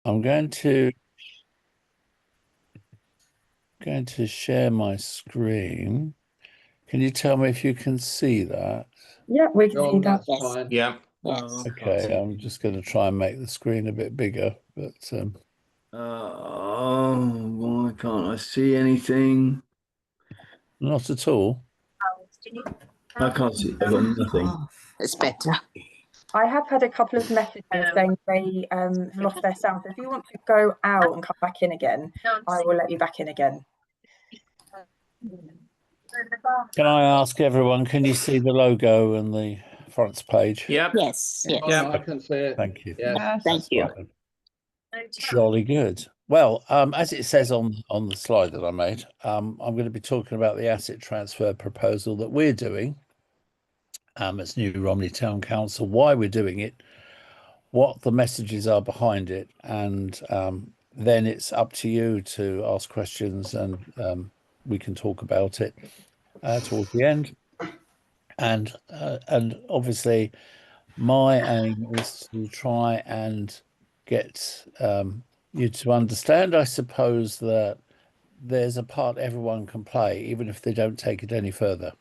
I'm going to share my screen. Can you tell me if you can see that? Yeah, we can see that. That's fine. Yeah. Yes. Okay, I'm just going to try and make the screen a bit bigger, but Why can't I see anything? not at all. I can't see. I've got nothing. It's better. I have had a couple of messages saying they have lost their sound. So if you want to go out and come back in again, I will let you back in again. Can I ask everyone, can you see the logo and the front page? Yep. Yes. Yes. Yeah. I can see it. Thank you. Yeah. Thank you. Fine. Jolly good. Well, as it says on the slide that I made, I'm going to be talking about the asset transfer proposal that we're doing as New Romney Town Council, why we're doing it, what the messages are behind it, and then it's up to you to ask questions, and we can talk about it towards the end. And obviously, my aim is to try and get you to understand, I suppose, that there's a part everyone can play, even if they don't take it any further.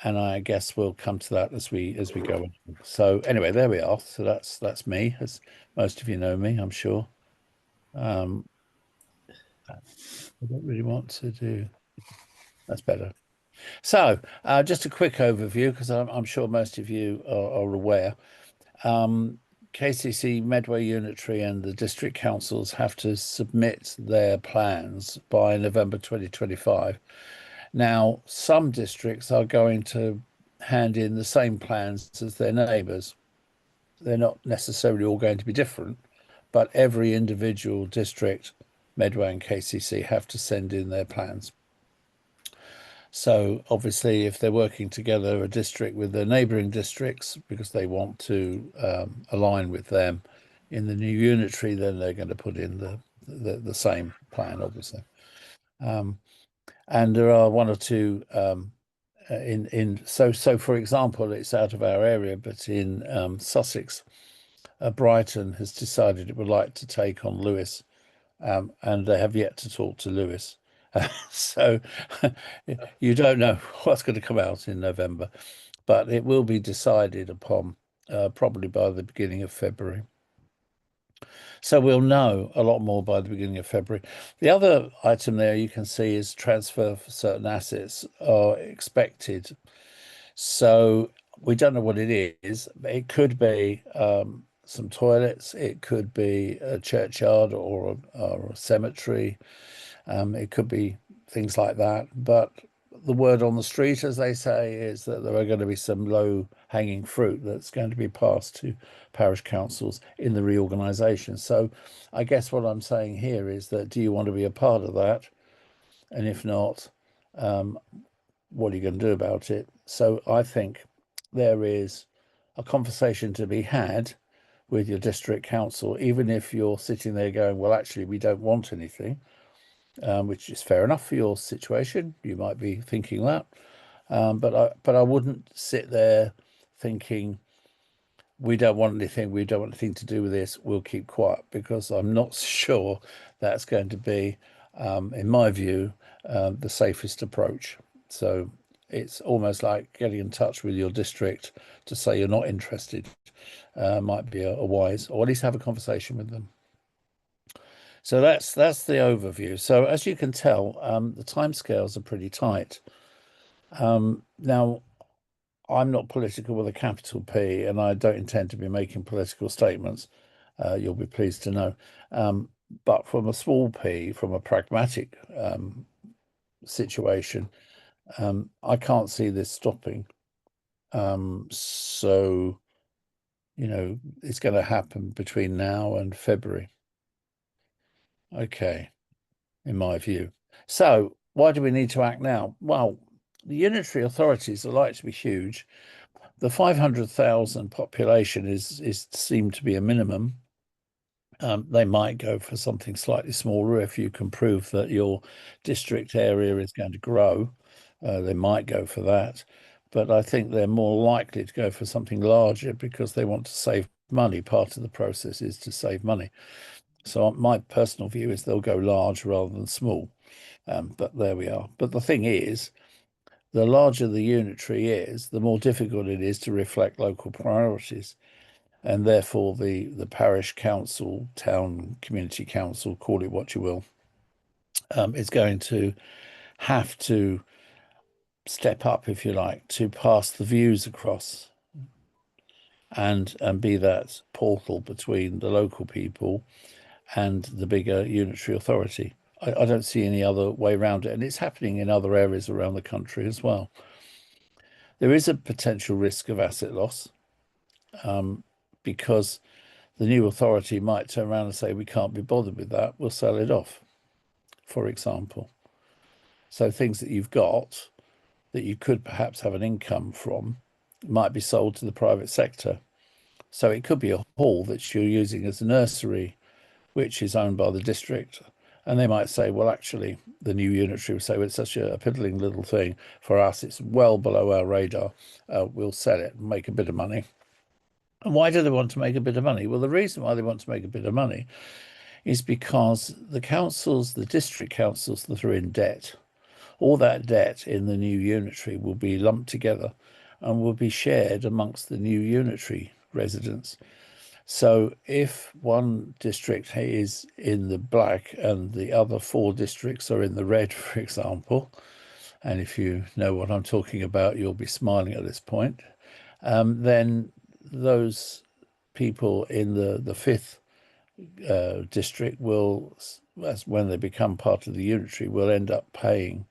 And I guess we'll come to that as we go on. So anyway, there we are. So that's me, as most of you know me, I'm sure. I don't really want to do. That's better. So just a quick overview, because I'm sure most of you are aware. KCC, Medway Unitary, and the district councils have to submit their plans by November 2025. Now, some districts are going to hand in the same plans as their neighbours. They're not necessarily all going to be different, but every individual district, Medway and KCC, have to send in their plans. So obviously, if they're working together, a district with their neighbouring districts, because they want to align with them in the new unitary, then they're going to put in the same plan, obviously. And there are one or two so for example, it's out of our area, but in Sussex, Brighton has decided it would like to take on Lewes, and they have yet to talk to Lewes. So you don't know what's going to come out in November, but it will be decided upon probably by the beginning of February. So we'll know a lot more by the beginning of February. The other item there you can see is transfer for certain assets are expected. So we don't know what it is. It could be some toilets. It could be a churchyard or a cemetery. It could be things like that. But the word on the street, as they say, is that there are going to be some low-hanging fruit that's going to be passed to parish councils in the reorganisation. So I guess what I'm saying here is that, do you want to be a part of that? And if not, what are you going to do about it? So I think there is a conversation to be had with your district council, even if you're sitting there going, well, actually, we don't want anything, which is fair enough for your situation. You might be thinking that. But I wouldn't sit there thinking, we don't want anything to do with this, we'll keep quiet, because I'm not sure that's going to be, in my view, the safest approach. So it's almost like getting in touch with your district to say you're not interested might be a wise, or at least have a conversation with them. So that's the overview. So as you can tell, the timescales are pretty tight. Now, I'm not political with a capital P, and I don't intend to be making political statements. You'll be pleased to know. But from a small p, from a pragmatic situation, I can't see this stopping. So, it's going to happen between now and February. Okay, in my view. So why do we need to act now? Well, the unitary authorities are likely to be huge. The 500,000 population is seemed to be a minimum. They might go for something slightly smaller if you can prove that your district area is going to grow. They might go for that, but I think they're more likely to go for something larger because they want to save money. Part of the process is to save money. So my personal view is they'll go large rather than small. But there we are. But the thing is, the larger the unitary is, the more difficult it is to reflect local priorities. And therefore, the parish council, town community council, call it what you will, is going to have to step up, if you like, to pass the views across and be that portal between the local people and the bigger unitary authority. I don't see any other way around it. And it's happening in other areas around the country as well. There is a potential risk of asset loss because the new authority might turn around and say, we can't be bothered with that, we'll sell it off, for example. So things that you've got that you could perhaps have an income from might be sold to the private sector. So it could be a hall that you're using as a nursery, which is owned by the district. And they might say, well, actually, the new unitary will say, well, it's such a piddling little thing. For us, it's well below our radar. We'll sell it and make a bit of money. And why do they want to make a bit of money? Well, the reason why they want to make a bit of money is because the councils, the district councils that are in debt, all that debt in the new unitary will be lumped together and will be shared amongst the new unitary residents. So if one district is in the black and the other 4 districts are in the red, for example, and if you know what I'm talking about, you'll be smiling at this point, then those people in the 5th district will, as when they become part of the unitary, will end up paying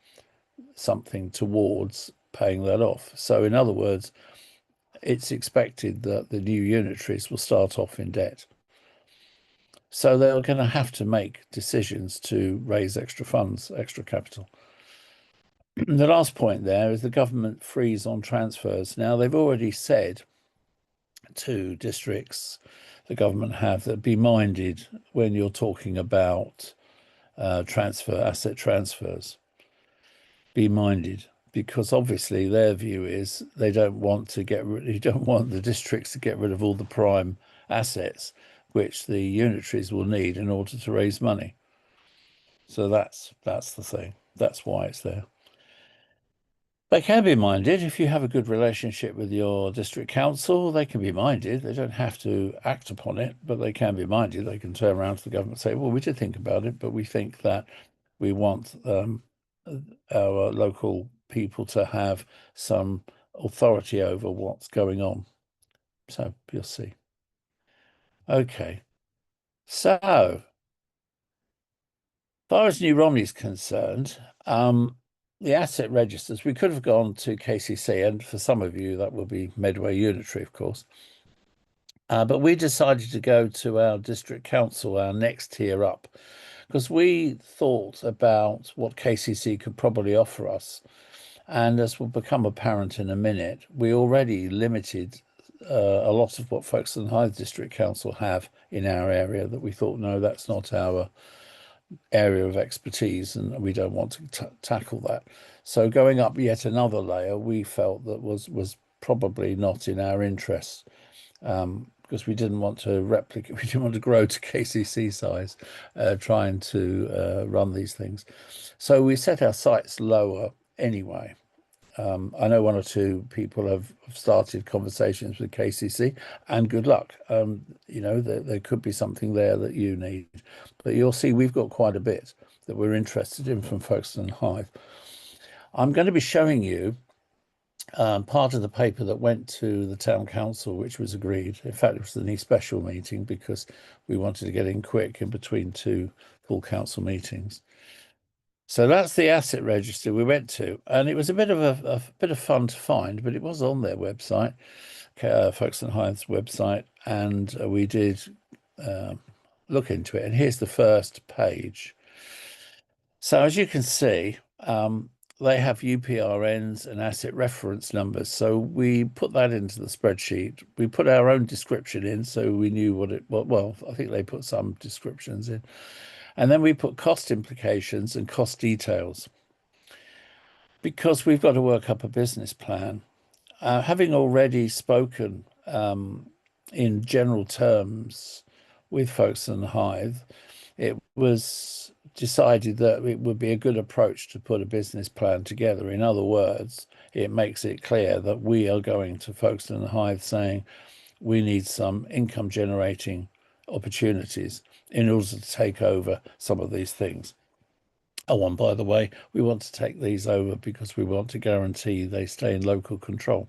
something towards paying that off. So in other words, it's expected that the new unitaries will start off in debt. So they're going to have to make decisions to raise extra funds, extra capital. The last point there is the government freeze on transfers. Now, they've already said to districts, the government have, that be minded when you're talking about asset transfers. Be minded, because obviously their view is they don't want to you don't want the districts to get rid of all the prime assets which the unitaries will need in order to raise money. So that's the thing. That's why it's there. They can be minded if you have a good relationship with your district council. They can be minded. They don't have to act upon it, but they can be minded. They can turn around to the government and say, well, we did think about it, but we think that we want our local people to have some authority over what's going on. So you'll see. Okay. So, as far as New Romney's concerned, the asset registers, we could have gone to KCC, and for some of you, that will be Medway Unitary, of course. But we decided to go to our district council, our next tier up, because we thought about what KCC could probably offer us. And as will become apparent in a minute, we already limited a lot of what Folkestone Hythe District Council have in our area, that we thought, no, that's not our area of expertise and we don't want to tackle that. So going up yet another layer, we felt that was probably not in our interest, because we didn't want to replicate, we didn't want to grow to KCC size, trying to run these things. So we set our sights lower anyway. I know 1 or 2 people have started conversations with KCC, and good luck. There could be something there that you need, but you'll see we've got quite a bit that we're interested in from Folkestone Hythe. I'm going to be showing you part of the paper that went to the town council, which was agreed. In fact, it was the special meeting because we wanted to get in quick in between 2 full council meetings. So that's the asset register we went to, and it was a bit of fun to find, but it was on their website, Folkestone Hythe's website, and we did look into it. And here's the first page. So as you can see, they have UPRNs and asset reference numbers. So we put that into the spreadsheet. We put our own description in, so we knew what it was. Well, I think they put some descriptions in. And then we put cost implications and cost details, because we've got to work up a business plan. Having already spoken in general terms with Folkestone and Hythe, it was decided that it would be a good approach to put a business plan together. In other words, it makes it clear that we are going to Folkestone and Hythe saying we need some income generating opportunities in order to take over some of these things. Oh, and by the way, we want to take these over because we want to guarantee they stay in local control.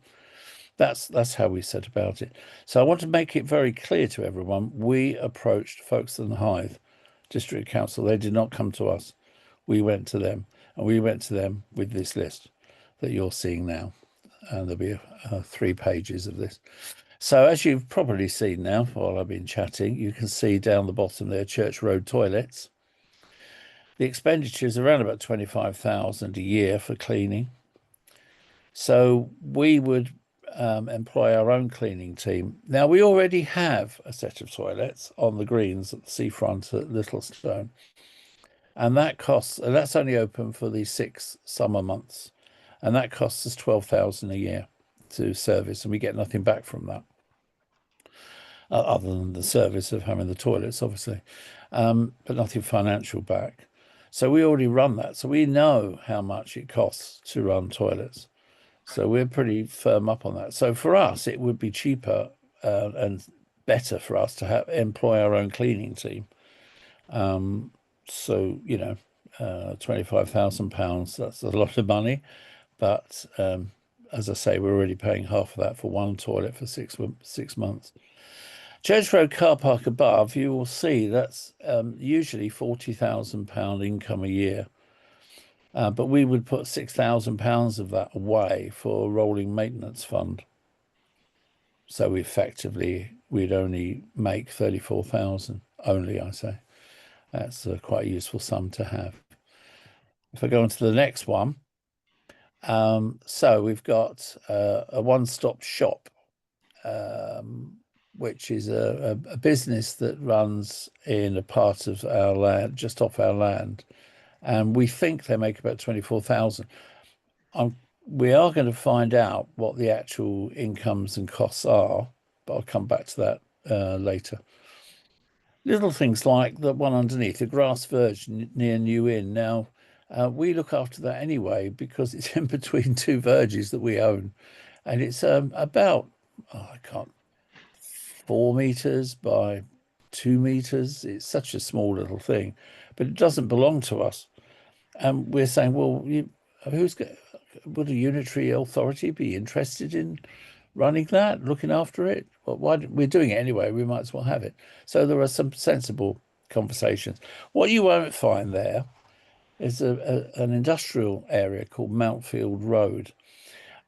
That's how we set about it. So I want to make it very clear to everyone, we approached Folkestone and Hythe District Council. They did not come to us. We went to them, and we went to them with this list that you're seeing now. And there'll be 3 pages of this. So as you've probably seen now, while I've been chatting, you can see down the bottom there, Church Road toilets. The expenditure is around about 25,000 a year for cleaning. So we would employ our own cleaning team. Now, we already have a set of toilets on the greens at the seafront at Littlestone. And that's only open for the 6 summer months. And that costs us 12,000 a year to service, and we get nothing back from that. Other than the service of having the toilets, obviously, but nothing financial back. So we already run that. So we know how much it costs to run toilets. So we're pretty firm up on that. So for us, it would be cheaper and better for us to employ our own cleaning team. So, £25,000, that's a lot of money. But as I say, we're already paying half of that for one toilet for 6 months. Church Road car park above, you will see that's usually £40,000 income a year. But we would put £6,000 of that away for a rolling maintenance fund. So effectively, we'd only make 34,000 only, I say. That's quite a useful sum to have. If I go on to the next one, so we've got a one-stop shop, which is a business that runs in a part of our land, just off our land. And we think they make about 24,000. We are going to find out what the actual incomes and costs are, but I'll come back to that later. Little things like the one underneath, the grass verge near New Inn. Now, we look after that anyway because it's in between 2 verges that we own. And it's about, 4 meters by 2 meters. It's such a small little thing, but it doesn't belong to us. And we're saying, well, would a unitary authority be interested in running that, looking after it? Well, we're doing it anyway, we might as well have it. So there are some sensible conversations. What you won't find there is an industrial area called Mountfield Road.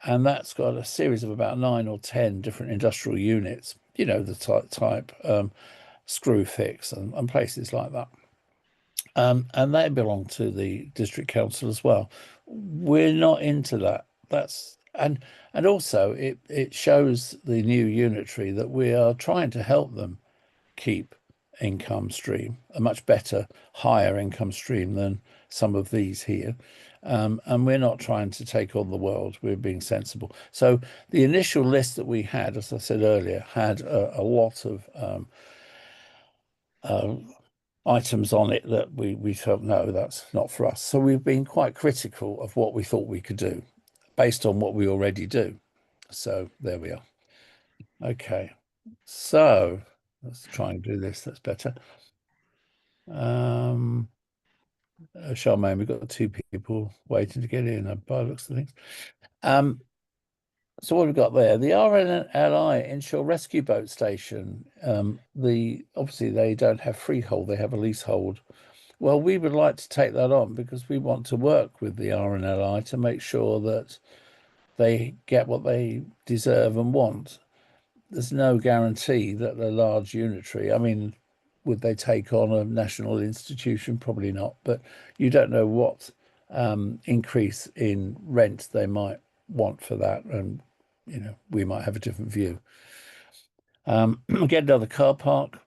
And that's got a series of about 9 or 10 different industrial units, the type screw fix and places like that. And they belong to the district council as well. We're not into that. And also it shows the new unitary that we are trying to help them keep income stream, a much better, higher income stream than some of these here. And we're not trying to take on the world. We're being sensible. So the initial list that we had, as I said earlier, had a lot of items on it that we felt, no, that's not for us. So we've been quite critical of what we thought we could do based on what we already do. So there we are. Okay, so let's try and do this. That's better. Charmaine, we've got 2 people waiting to get in by the looks of things. So what have we got there? The RNLI Inshore Rescue Boat Station. Obviously they don't have freehold, they have a leasehold. Well, we would like to take that on because we want to work with the RNLI to make sure that they get what they deserve and want. There's no guarantee that the large unitary, I mean, would they take on a national institution? Probably not, but you don't know what increase in rent they might want for that, and we might have a different view. Get another car park,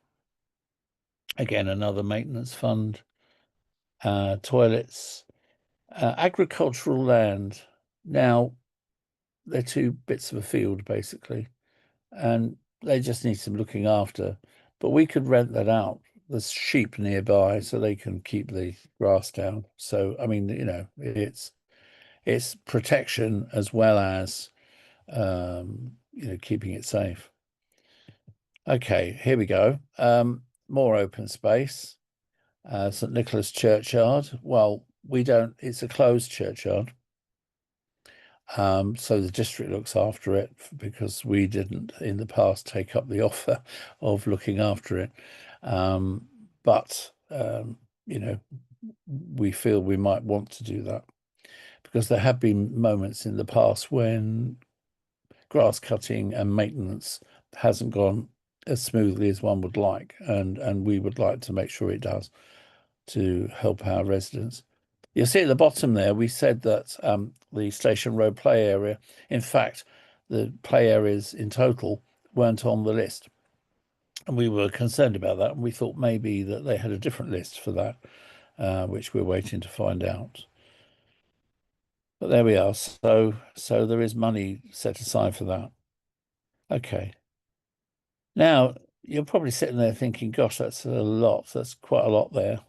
again another maintenance fund, toilets, agricultural land. Now they're 2 bits of a field basically, and they just need some looking after. but we could rent that out. There's sheep nearby, so they can keep the grass down. So, I mean, it's protection as well as keeping it safe. Okay, here we go. More open space. St. Nicholas Churchyard. Well, we don't, it's a closed churchyard. So the district looks after it because we didn't in the past take up the offer of looking after it. But we feel we might want to do that because there have been moments in the past when grass cutting and maintenance hasn't gone as smoothly as one would like, and we would like to make sure it does to help our residents. You'll see at the bottom there, we said that the Station Road play area, in fact, the play areas in total weren't on the list. And we were concerned about that. And we thought maybe that they had a different list for that, which we're waiting to find out. But there we are. So there is money set aside for that. Okay. Now, you're probably sitting there thinking, gosh, that's a lot. That's quite a lot there.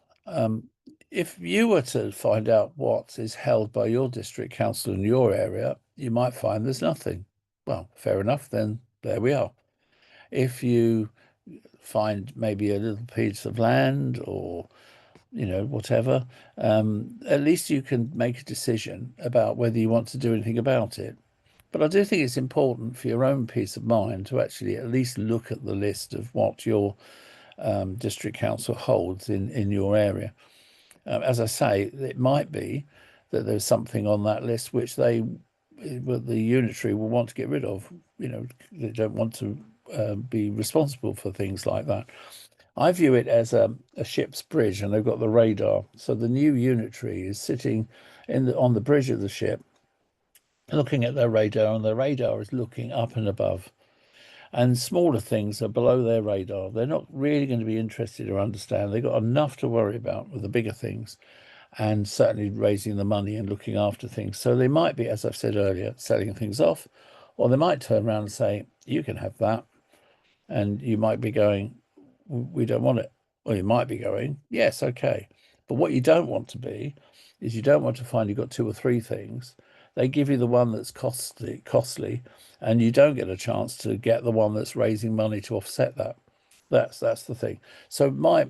If you were to find out what is held by your district council in your area, you might find there's nothing. Well, fair enough, then there we are. If you find maybe a little piece of land or, whatever, at least you can make a decision about whether you want to do anything about it. But I do think it's important for your own peace of mind to actually at least look at the list of what your district council holds in your area. As I say, it might be that there's something on that list which the unitary will want to get rid of. They don't want to be responsible for things like that. I view it as a ship's bridge, and they've got the radar. So the new unitary is sitting on the bridge of the ship, looking at their radar, and their radar is looking up and above. And smaller things are below their radar. They're not really going to be interested or understand. They've got enough to worry about with the bigger things, and certainly raising the money and looking after things. So they might be, as I've said earlier, selling things off, or they might turn around and say, you can have that. And you might be going, we don't want it. Or you might be going, yes, okay. But what you don't want to be is you don't want to find you've got two or three things. They give you the one that's costly, and you don't get a chance to get the one that's raising money to offset that. That's the thing. So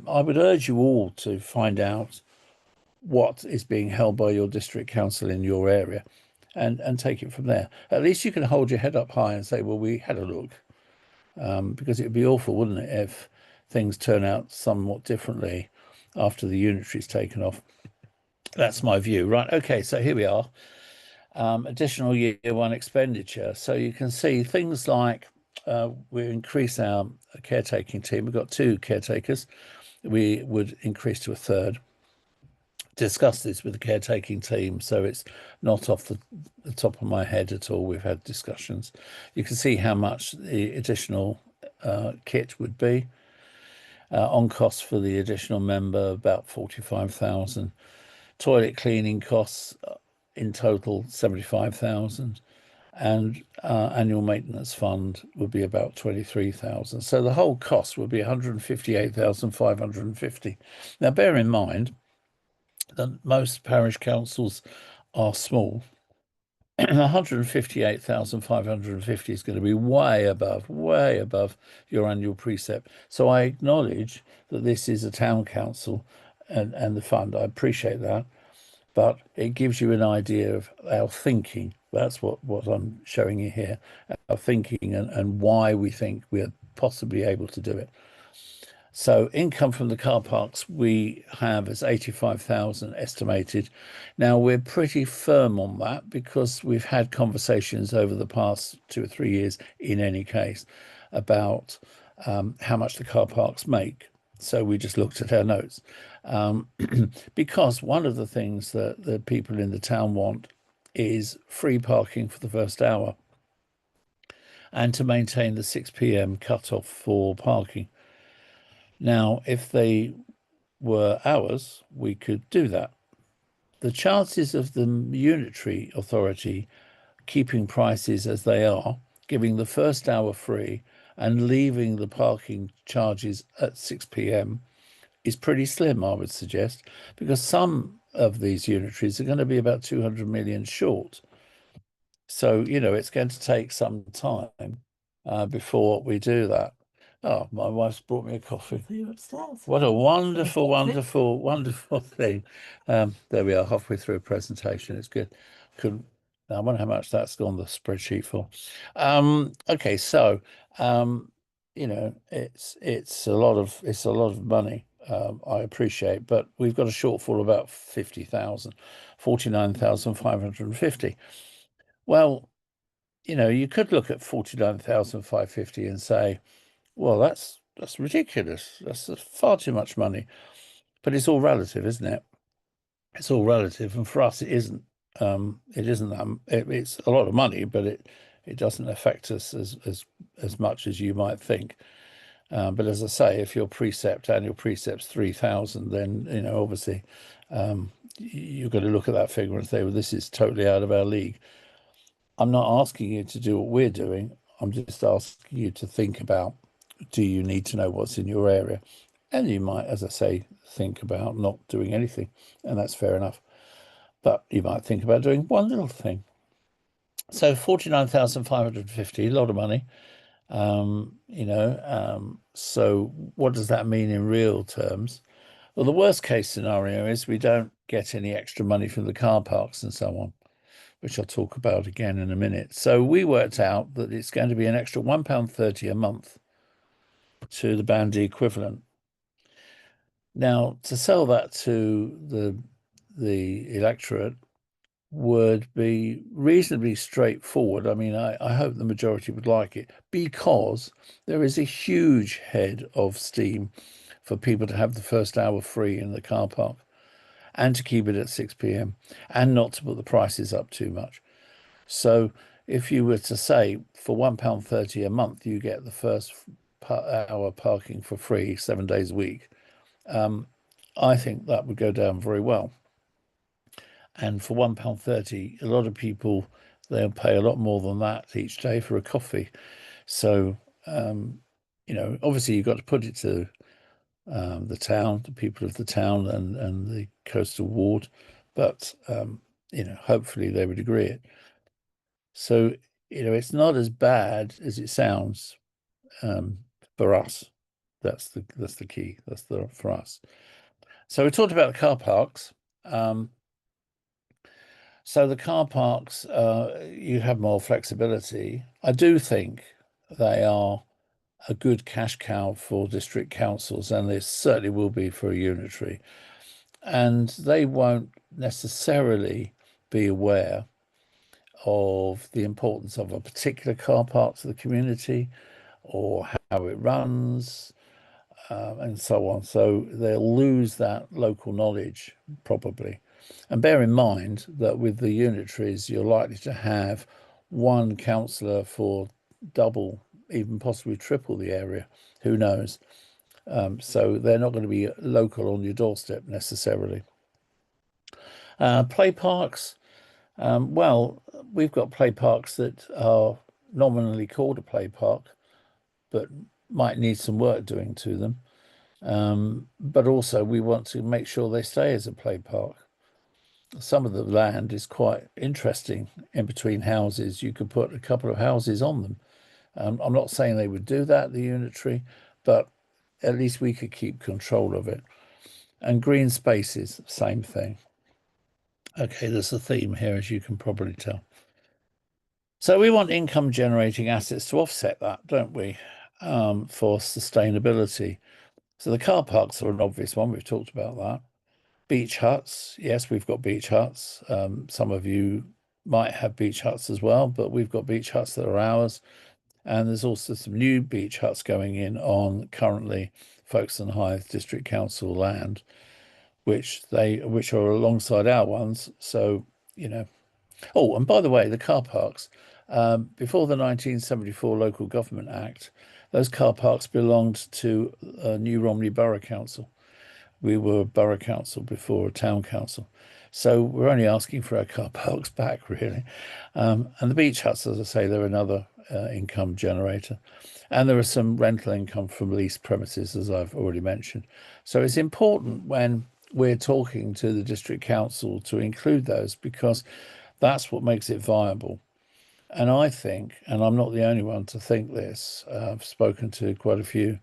I would urge you all to find out what is being held by your district council in your area and take it from there. At least you can hold your head up high and say, well, we had a look. Because it would be awful, wouldn't it, if things turn out somewhat differently after the unitary's taken off. That's my view. Right, okay, so here we are. Additional year one expenditure. So you can see things like we increase our caretaking team. We've got 2 caretakers. We would increase to a third. Discuss this with the caretaking team, so it's not off the top of my head at all. We've had discussions. You can see how much the additional kit would be. On cost for the additional member, about 45,000. Toilet cleaning costs in total 75,000, and annual maintenance fund would be about 23,000. So the whole cost would be 158,550. Now, bear in mind that most parish councils are small. 158,550 is going to be way above your annual precept. So I acknowledge that this is a town council and the fund. I appreciate that, but it gives you an idea of our thinking. That's what I'm showing you here, our thinking and why we think we're possibly able to do it. So income from the car parks we have as 85,000 estimated. Now we're pretty firm on that because we've had conversations over the past 2 or 3 years in any case about how much the car parks make. So we just looked at our notes because one of the things that the people in the town want is free parking for the first hour and to maintain the 6 p.m. cut-off for parking. Now, if they were ours, we could do that. The chances of the unitary authority keeping prices as they are, giving the first hour free and leaving the parking charges at 6 p.m. is pretty slim, I would suggest, because some of these unitaries are going to be about 200 million short. So, it's going to take some time before we do that. Oh, my wife's brought me a coffee. What a wonderful, wonderful, wonderful thing. There we are, halfway through a presentation. It's good. I wonder how much that's gone the spreadsheet for. Okay, so it's a lot of money. I appreciate, but we've got a shortfall of about 50,000, 49,550. Well, you could look at 49,550 and say, well, that's ridiculous. That's far too much money. But it's all relative, isn't it? It's all relative, and for us, it isn't. It isn't that. It's a lot of money, but it doesn't affect us as much as you might think. But as I say, if your annual precept's 3,000, then obviously you've got to look at that figure and say, well, this is totally out of our league. I'm not asking you to do what we're doing. I'm just asking you to think about, do you need to know what's in your area? And you might, as I say, think about not doing anything, and that's fair enough. But you might think about doing one little thing. So 49,550, a lot of money. So what does that mean in real terms? Well, the worst case scenario is we don't get any extra money from the car parks and so on, which I'll talk about again in a minute. So we worked out that it's going to be an extra £1.30 a month to the bandy equivalent. Now, to sell that to the electorate would be reasonably straightforward. I mean, I hope the majority would like it, because there is a huge head of steam for people to have the first hour free in the car park and to keep it at 6 p.m. and not to put the prices up too much. So if you were to say for £1.30 a month, you get the first hour parking for free 7 days a week, I think that would go down very well. And for £1.30, a lot of people, they'll pay a lot more than that each day for a coffee. So, obviously you've got to put it to the town, the people of the town and the coastal ward, but, hopefully they would agree it. So, it's not as bad as it sounds for us. That's the key. For us. So we talked about the car parks. So the car parks, you have more flexibility. I do think they are a good cash cow for district councils, and they certainly will be for a unitary. And they won't necessarily be aware of the importance of a particular car park to the community or how it runs, and so on. So they'll lose that local knowledge probably. And bear in mind that with the unitaries, you're likely to have one councillor for double, even possibly triple the area. Who knows? So they're not going to be local on your doorstep necessarily. Play parks. Well, we've got play parks that are nominally called a play park, but might need some work doing to them. But also we want to make sure they stay as a play park. Some of the land is quite interesting in between houses. You could put a couple of houses on them. I'm not saying they would do that, the unitary, but at least we could keep control of it. And green spaces, same thing. Okay, there's a theme here, as you can probably tell. So we want income generating assets to offset that, don't we, for sustainability. So the car parks are an obvious one. We've talked about that. Beach huts. Yes, we've got beach huts. Some of you might have beach huts as well, but we've got beach huts that are ours. And there's also some new beach huts going in on currently Folkestone Hythe District Council land, which are alongside our ones. So, Oh, and by the way, the car parks, before the 1974 Local Government Act, those car parks belonged to New Romney Borough Council. We were a borough council before a town council. So we're only asking for our car parks back, really. And the beach huts, as I say, they're another income generator. And there are some rental income from leased premises, as I've already mentioned. So it's important when we're talking to the district council to include those, because that's what makes it viable. And I think, and I'm not the only one to think this, I've spoken to quite a few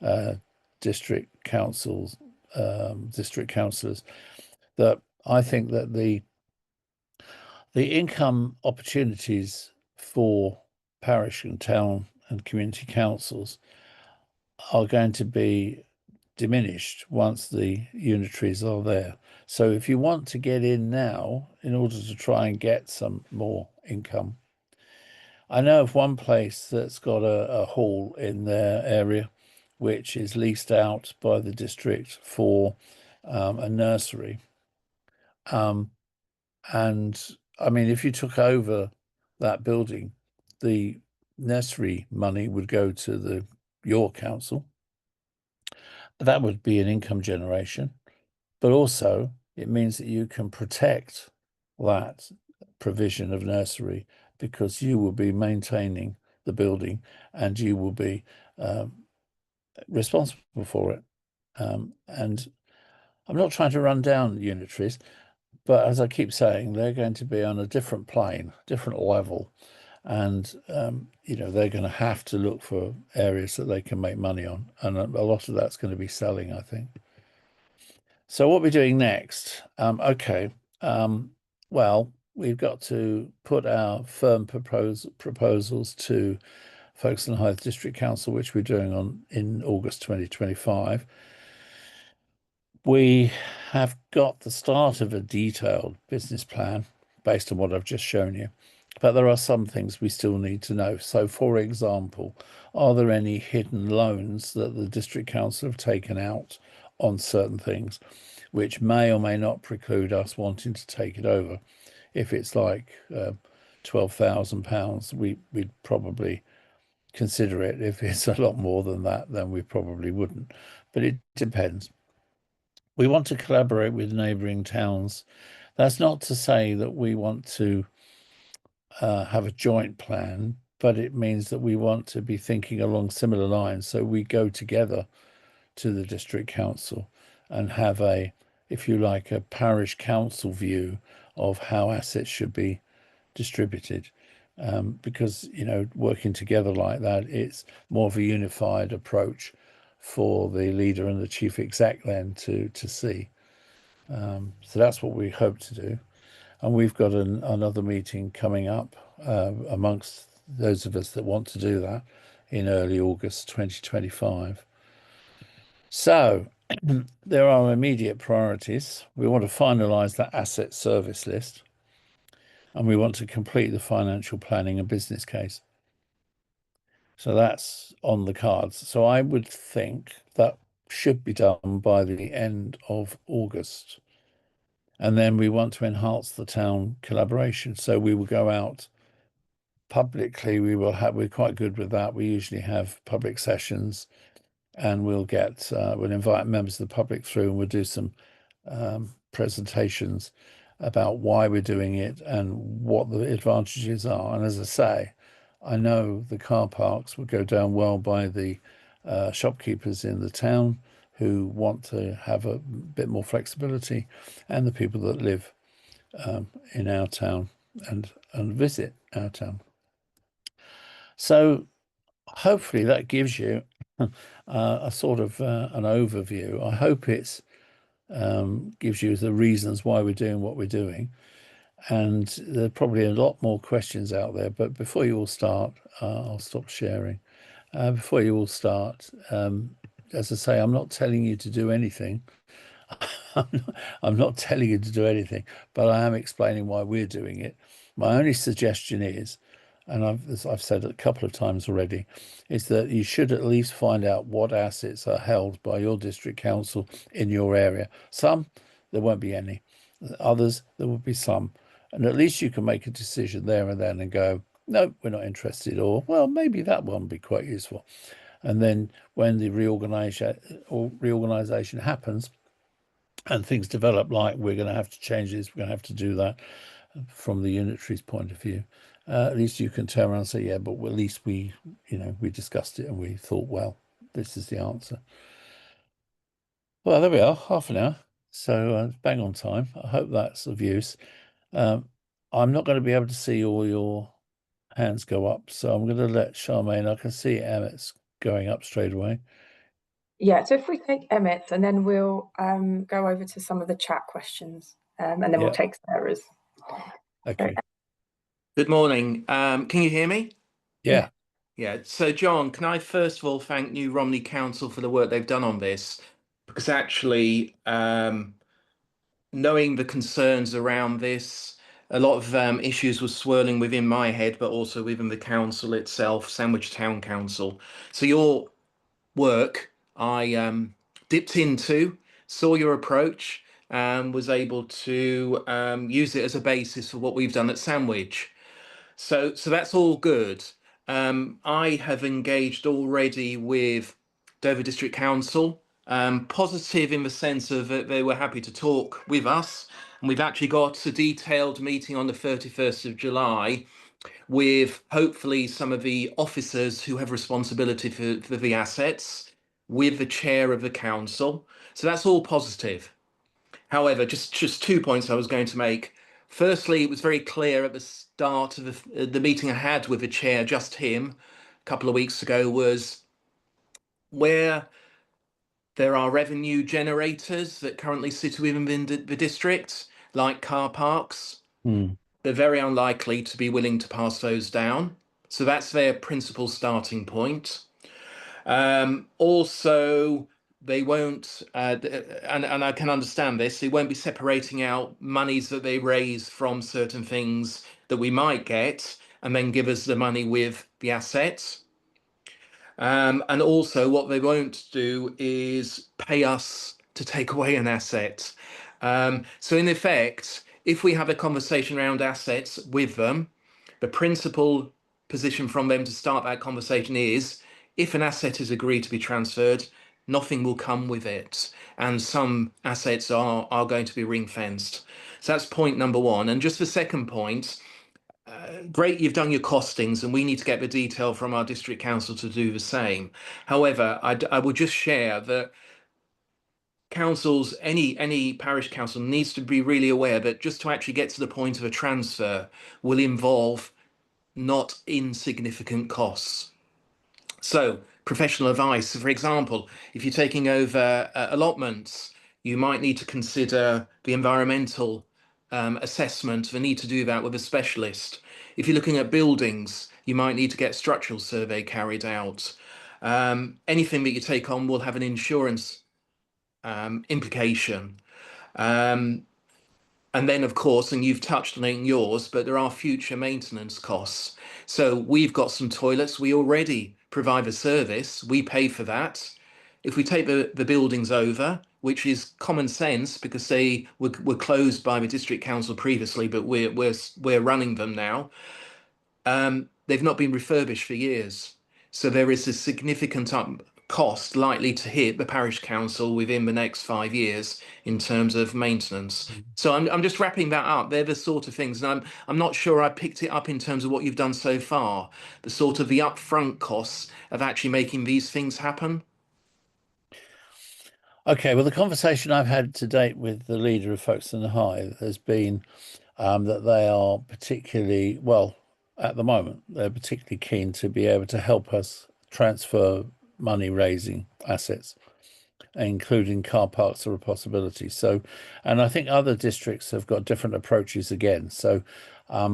uh, district councils, district councillors, that I think that the income opportunities for parish and town and community councils are going to be diminished once the unitaries are there. So if you want to get in now in order to try and get some more income, I know of one place that's got a hall in their area which is leased out by the district for a nursery. Um, and I mean, if you took over that building, the nursery money would go to the your council. That would be an income generation, but also it means that you can protect that provision of nursery because you will be maintaining the building and you will be um, responsible for it. And I'm not trying to run down unitaries, but as I keep saying, they're going to be on a different plane, different level. And, they're going to have to look for areas that they can make money on. And a lot of that's going to be selling, I think. So what we're doing next? Okay. Well, we've got to put our firm proposals to Folkestone Hythe District Council, which we're doing in August 2025. We have got the start of a detailed business plan based on what I've just shown you, but there are some things we still need to know. So, for example, are there any hidden loans that the district council have taken out on certain things, which may or may not preclude us wanting to take it over? If it's like £12,000, we'd probably consider it. If it's a lot more than that, then we probably wouldn't. But it depends. We want to collaborate with neighbouring towns. That's not to say that we want to have a joint plan, but it means that we want to be thinking along similar lines. So we go together to the district council and have if you like, a parish council view of how assets should be distributed. Because, working together like that, it's more of a unified approach for the leader and the chief exec then to see. So that's what we hope to do. And we've got another meeting coming up amongst those of us that want to do that in early August 2025. So there are immediate priorities. We want to finalise that asset service list, and we want to complete the financial planning and business case. So that's on the cards. So I would think that should be done by the end of August. And then we want to enhance the town collaboration. So we will go out publicly. We're quite good with that. We usually have public sessions, and we'll invite members of the public through, and we'll do some presentations about why we're doing it and what the advantages are. And as I say, I know the car parks would go down well by the shopkeepers in the town who want to have a bit more flexibility, and the people that live in our town and visit our town. So hopefully that gives you a sort of an overview. I hope it's gives you the reasons why we're doing what we're doing. And there are probably a lot more questions out there. But before you all start, I'll stop sharing. Before you all start, as I say, I'm not telling you to do anything. I'm not telling you to do anything, but I am explaining why we're doing it. My only suggestion is, and as I've said a couple of times already, is that you should at least find out what assets are held by your district council in your area. Some, there won't be any. Others, there will be some. And at least you can make a decision there and then and go, no, we're not interested, or, well, maybe that one would be quite useful. And then when the reorganization happens, and things develop, like we're going to have to change this, we're going to have to do that from the unitary's point of view, at least you can turn around and say, yeah, but at least we discussed it and we thought, well, this is the answer. Well, there we are, half an hour. So bang on time. I hope that's of use. I'm not going to be able to see all your hands go up, so I'm going to let Charmaine. I can see Emmett's going up straight away. Yeah, so if we take Emmett and then we'll go over to some of the chat questions, and then we'll take Sarah's. Okay. Good morning. Can you hear me? Yeah. Yeah. So, John, can I first of all thank New Romney Council for the work they've done on this? Because actually, knowing the concerns around this, a lot of issues were swirling within my head, but also within the council itself, Sandwich Town Council. So your work, I dipped into, saw your approach, and was able to use it as a basis for what we've done at Sandwich. So that's all good. I have engaged already with Dover District Council, positive in the sense of that they were happy to talk with us. And we've actually got a detailed meeting on the 31st of July with hopefully some of the officers who have responsibility for the assets, with the chair of the council. So that's all positive. However, just 2 points I was going to make. Firstly, it was very clear at the start of the meeting I had with the chair, just him, a couple of weeks ago, was where there are revenue generators that currently sit within the district, like car parks. They're very unlikely to be willing to pass those down. So that's their principal starting point. Also, they won't, and I can understand this, they won't be separating out monies that they raise from certain things that we might get and then give us the money with the assets. And also, what they won't do is pay us to take away an asset. So, in effect, if we have a conversation around assets with them, the principal position from them to start that conversation is if an asset is agreed to be transferred, nothing will come with it. And some assets are going to be ring fenced. So that's point number one. And just the second point, great, you've done your costings, and we need to get the detail from our district council to do the same. However, I will just share that councils, any parish council needs to be really aware that just to actually get to the point of a transfer will involve not insignificant costs. So, professional advice, for example, if you're taking over allotments, you might need to consider the environmental assessment, the need to do that with a specialist. If you're looking at buildings, you might need to get structural survey carried out. Anything that you take on will have an insurance implication. And then, of course, and you've touched on it in yours, but there are future maintenance costs. So we've got some toilets. We already provide a service. We pay for that. If we take the buildings over, which is common sense because they were closed by the district council previously, but we're running them now. They've not been refurbished for years. So there is a significant cost likely to hit the parish council within the next 5 years in terms of maintenance. So I'm just wrapping that up. They're the sort of things, and I'm not sure I picked it up in terms of what you've done so far, the sort of the upfront costs of actually making these things happen. Okay, well, the conversation I've had to date with the leader of Folkestone High has been that they are particularly, well, at the moment, they're particularly keen to be able to help us transfer money raising assets, including car parks are a possibility. So, and I think other districts have got different approaches again. So, I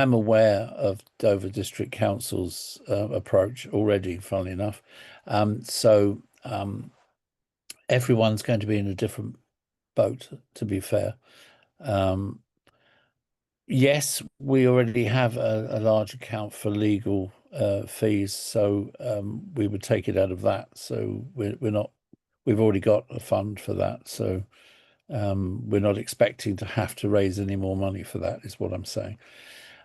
am aware of Dover District Council's approach already, funnily enough. So, everyone's going to be in a different boat, to be fair. Yes, we already have a large account for legal fees, so we would take it out of that. So we're not, we've already got a fund for that. So we're not expecting to have to raise any more money for that, is what I'm saying.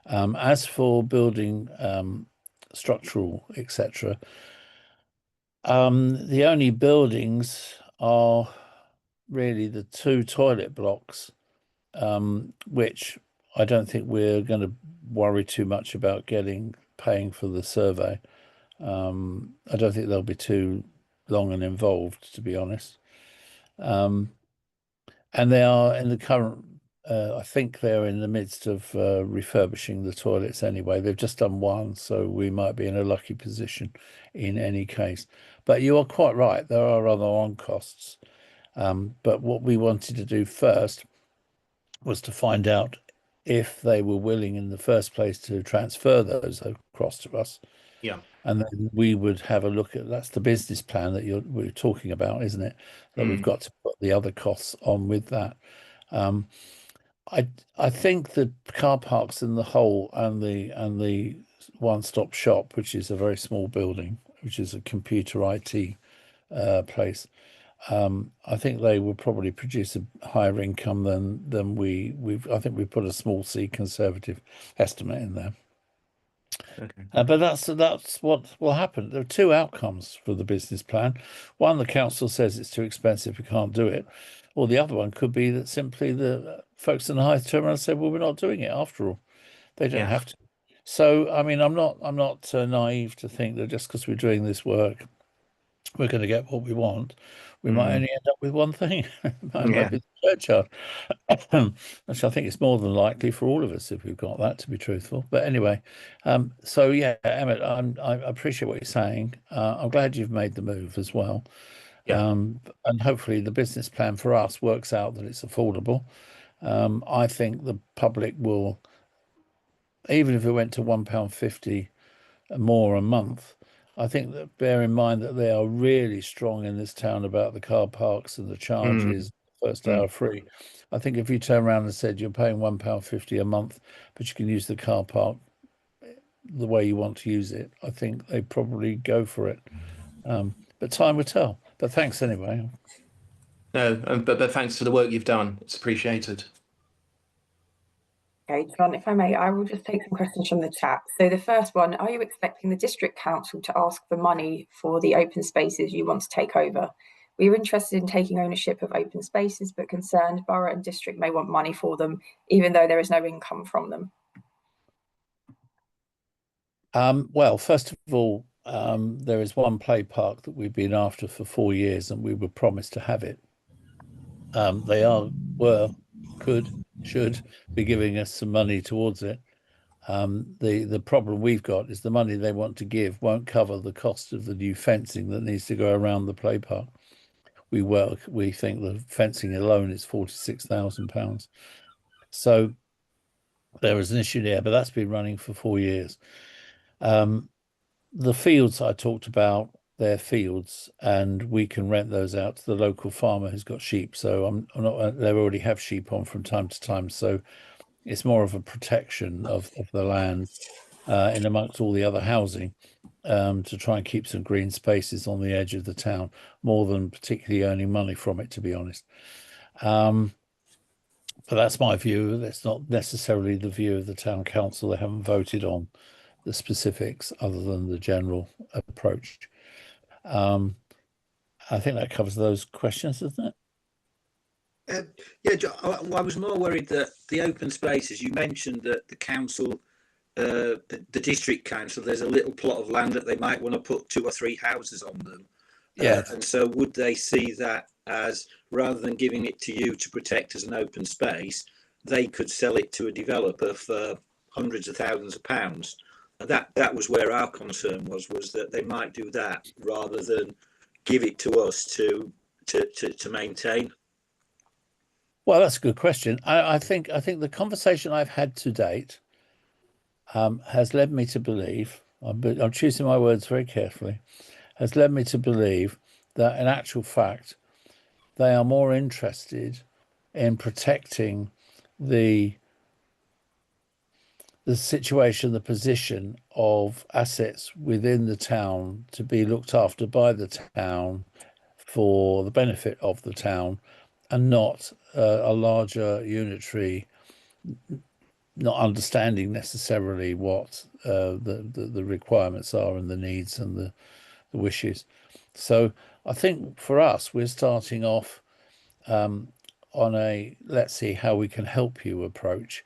As for building structural, etc., the only buildings are really the 2 toilet blocks, which I don't think we're going to worry too much about paying for the survey. I don't think they'll be too long and involved, to be honest. And they are in the current, I think they're in the midst of refurbishing the toilets anyway. They've just done one, so we might be in a lucky position in any case. But you are quite right, there are other on costs. But what we wanted to do first was to find out if they were willing in the first place to transfer those across to us. Yeah. And then we would have a look at that's the business plan that we're talking about, isn't it? That we've got to put the other costs on with that. Um, I think the car parks in the whole and the one-stop shop, which is a very small building, which is a computer IT place. I think they will probably produce a higher income than I think we put a small c conservative estimate in there. Okay. But that's what will happen. There are 2 outcomes for the business plan. One, the council says it's too expensive, we can't do it. Or the other one could be that simply the folks in the Hythe turn around and say, well, we're not doing it after all. They don't Yeah. have to. So, I mean, I'm not naive to think that just because we're doing this work, we're going to get what we want. We might only end up with one thing. Might end up with the churchyard, which I think is more than likely for all of us if we've got that, to be truthful. But anyway, so yeah, Emmett, I appreciate what you're saying. I'm glad you've made the move as well. Yeah. And hopefully the business plan for us works out that it's affordable. I think the public will, even if it went to £1.50 more a month, I think that bear in mind that they are really strong in this town about the car parks and the charges, first hour free. I think if you turn around and said you're paying £1.50 a month, but you can use the car park the way you want to use it, I think they probably go for it. But time will tell. But thanks anyway. No, but thanks for the work you've done. It's appreciated. Okay, John, if I may, I will just take some questions from the chat. So the first one, are you expecting the district council to ask for money for the open spaces you want to take over? We are interested in taking ownership of open spaces, but concerned borough and district may want money for them, even though there is no income from them. Well, first of all, there is one play park that we've been after for 4 years, and we were promised to have it. They should be giving us some money towards it. The problem we've got is the money they want to give won't cover the cost of the new fencing that needs to go around the play park. We think the fencing alone is £46,000. So there is an issue there, but that's been running for 4 years. The fields I talked about, they're fields, and we can rent those out to the local farmer who's got sheep. So I'm not. They already have sheep on from time to time, so it's more of a protection of the land in amongst all the other housing to try and keep some green spaces on the edge of the town, more than particularly earning money from it, to be honest. But that's my view. That's not necessarily the view of the town council. They haven't voted on the specifics other than the general approach. I think that covers those questions, doesn't it? Yeah, I was more worried that the open spaces, you mentioned that the council, the district council, there's a little plot of land that they might want to put 2 or 3 houses on them. Yeah. And so would they see that as, rather than giving it to you to protect as an open space, they could sell it to a developer for hundreds of thousands of pounds? And that was where our concern was that they might do that rather than give it to us to maintain. Well, that's a good question. I think the conversation I've had to date has led me to believe, I'm choosing my words very carefully, has led me to believe that in actual fact, they are more interested in protecting the situation, the position of assets within the town to be looked after by the town for the benefit of the town, and not a larger unitary, not understanding necessarily what the requirements are and the needs and the wishes. So I think for us, we're starting off on a let's see how we can help you approach.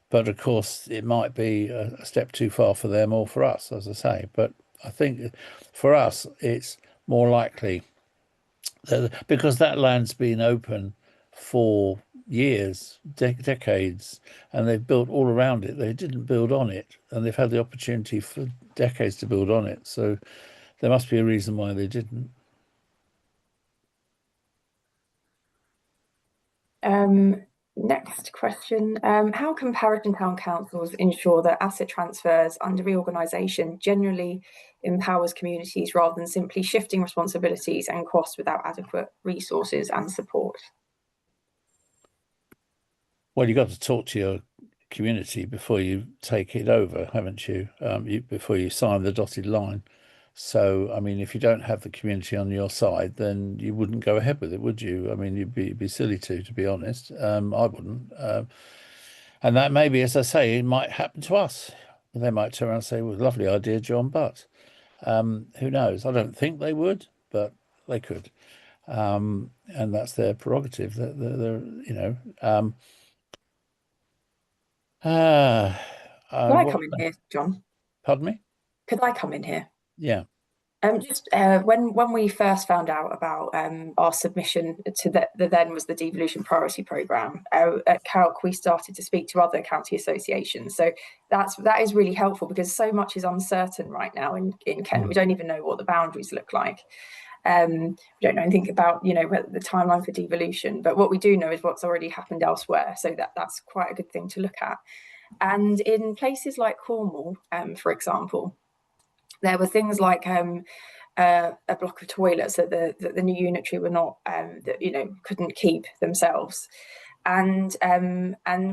But of course, it might be a step too far for them or for us, as I say. But I think for us, it's more likely that because that land's been open for years, decades, and they've built all around it. They didn't build on it, and they've had the opportunity for decades to build on it. So there must be a reason why they didn't. Next question. How can parish and town councils ensure that asset transfers under reorganisation generally empowers communities rather than simply shifting responsibilities and costs without adequate resources and support? Well, you've got to talk to your community before you take it over, haven't you? Before you sign the dotted line. So, I mean, if you don't have the community on your side, then you wouldn't go ahead with it, would you? I mean, you'd be silly to be honest. I wouldn't. And that maybe, as I say, it might happen to us. They might turn around and say, "Well, lovely idea, John, but who knows?" I don't think they would, but they could. And that's their prerogative. They're you know. Uh, Could I what, come in here, John? pardon me? Could I come in here? Yeah. Just when we first found out about our submission to the then was the devolution priority programme at Calc, we started to speak to other county associations. So that is really helpful because so much is uncertain right now in Kent. We don't even know what the boundaries look like. We don't know anything about the timeline for devolution, but what we do know is what's already happened elsewhere. So that's quite a good thing to look at. And in places like Cornwall, for example, there were things like a block of toilets that the new unitary were not couldn't keep themselves, and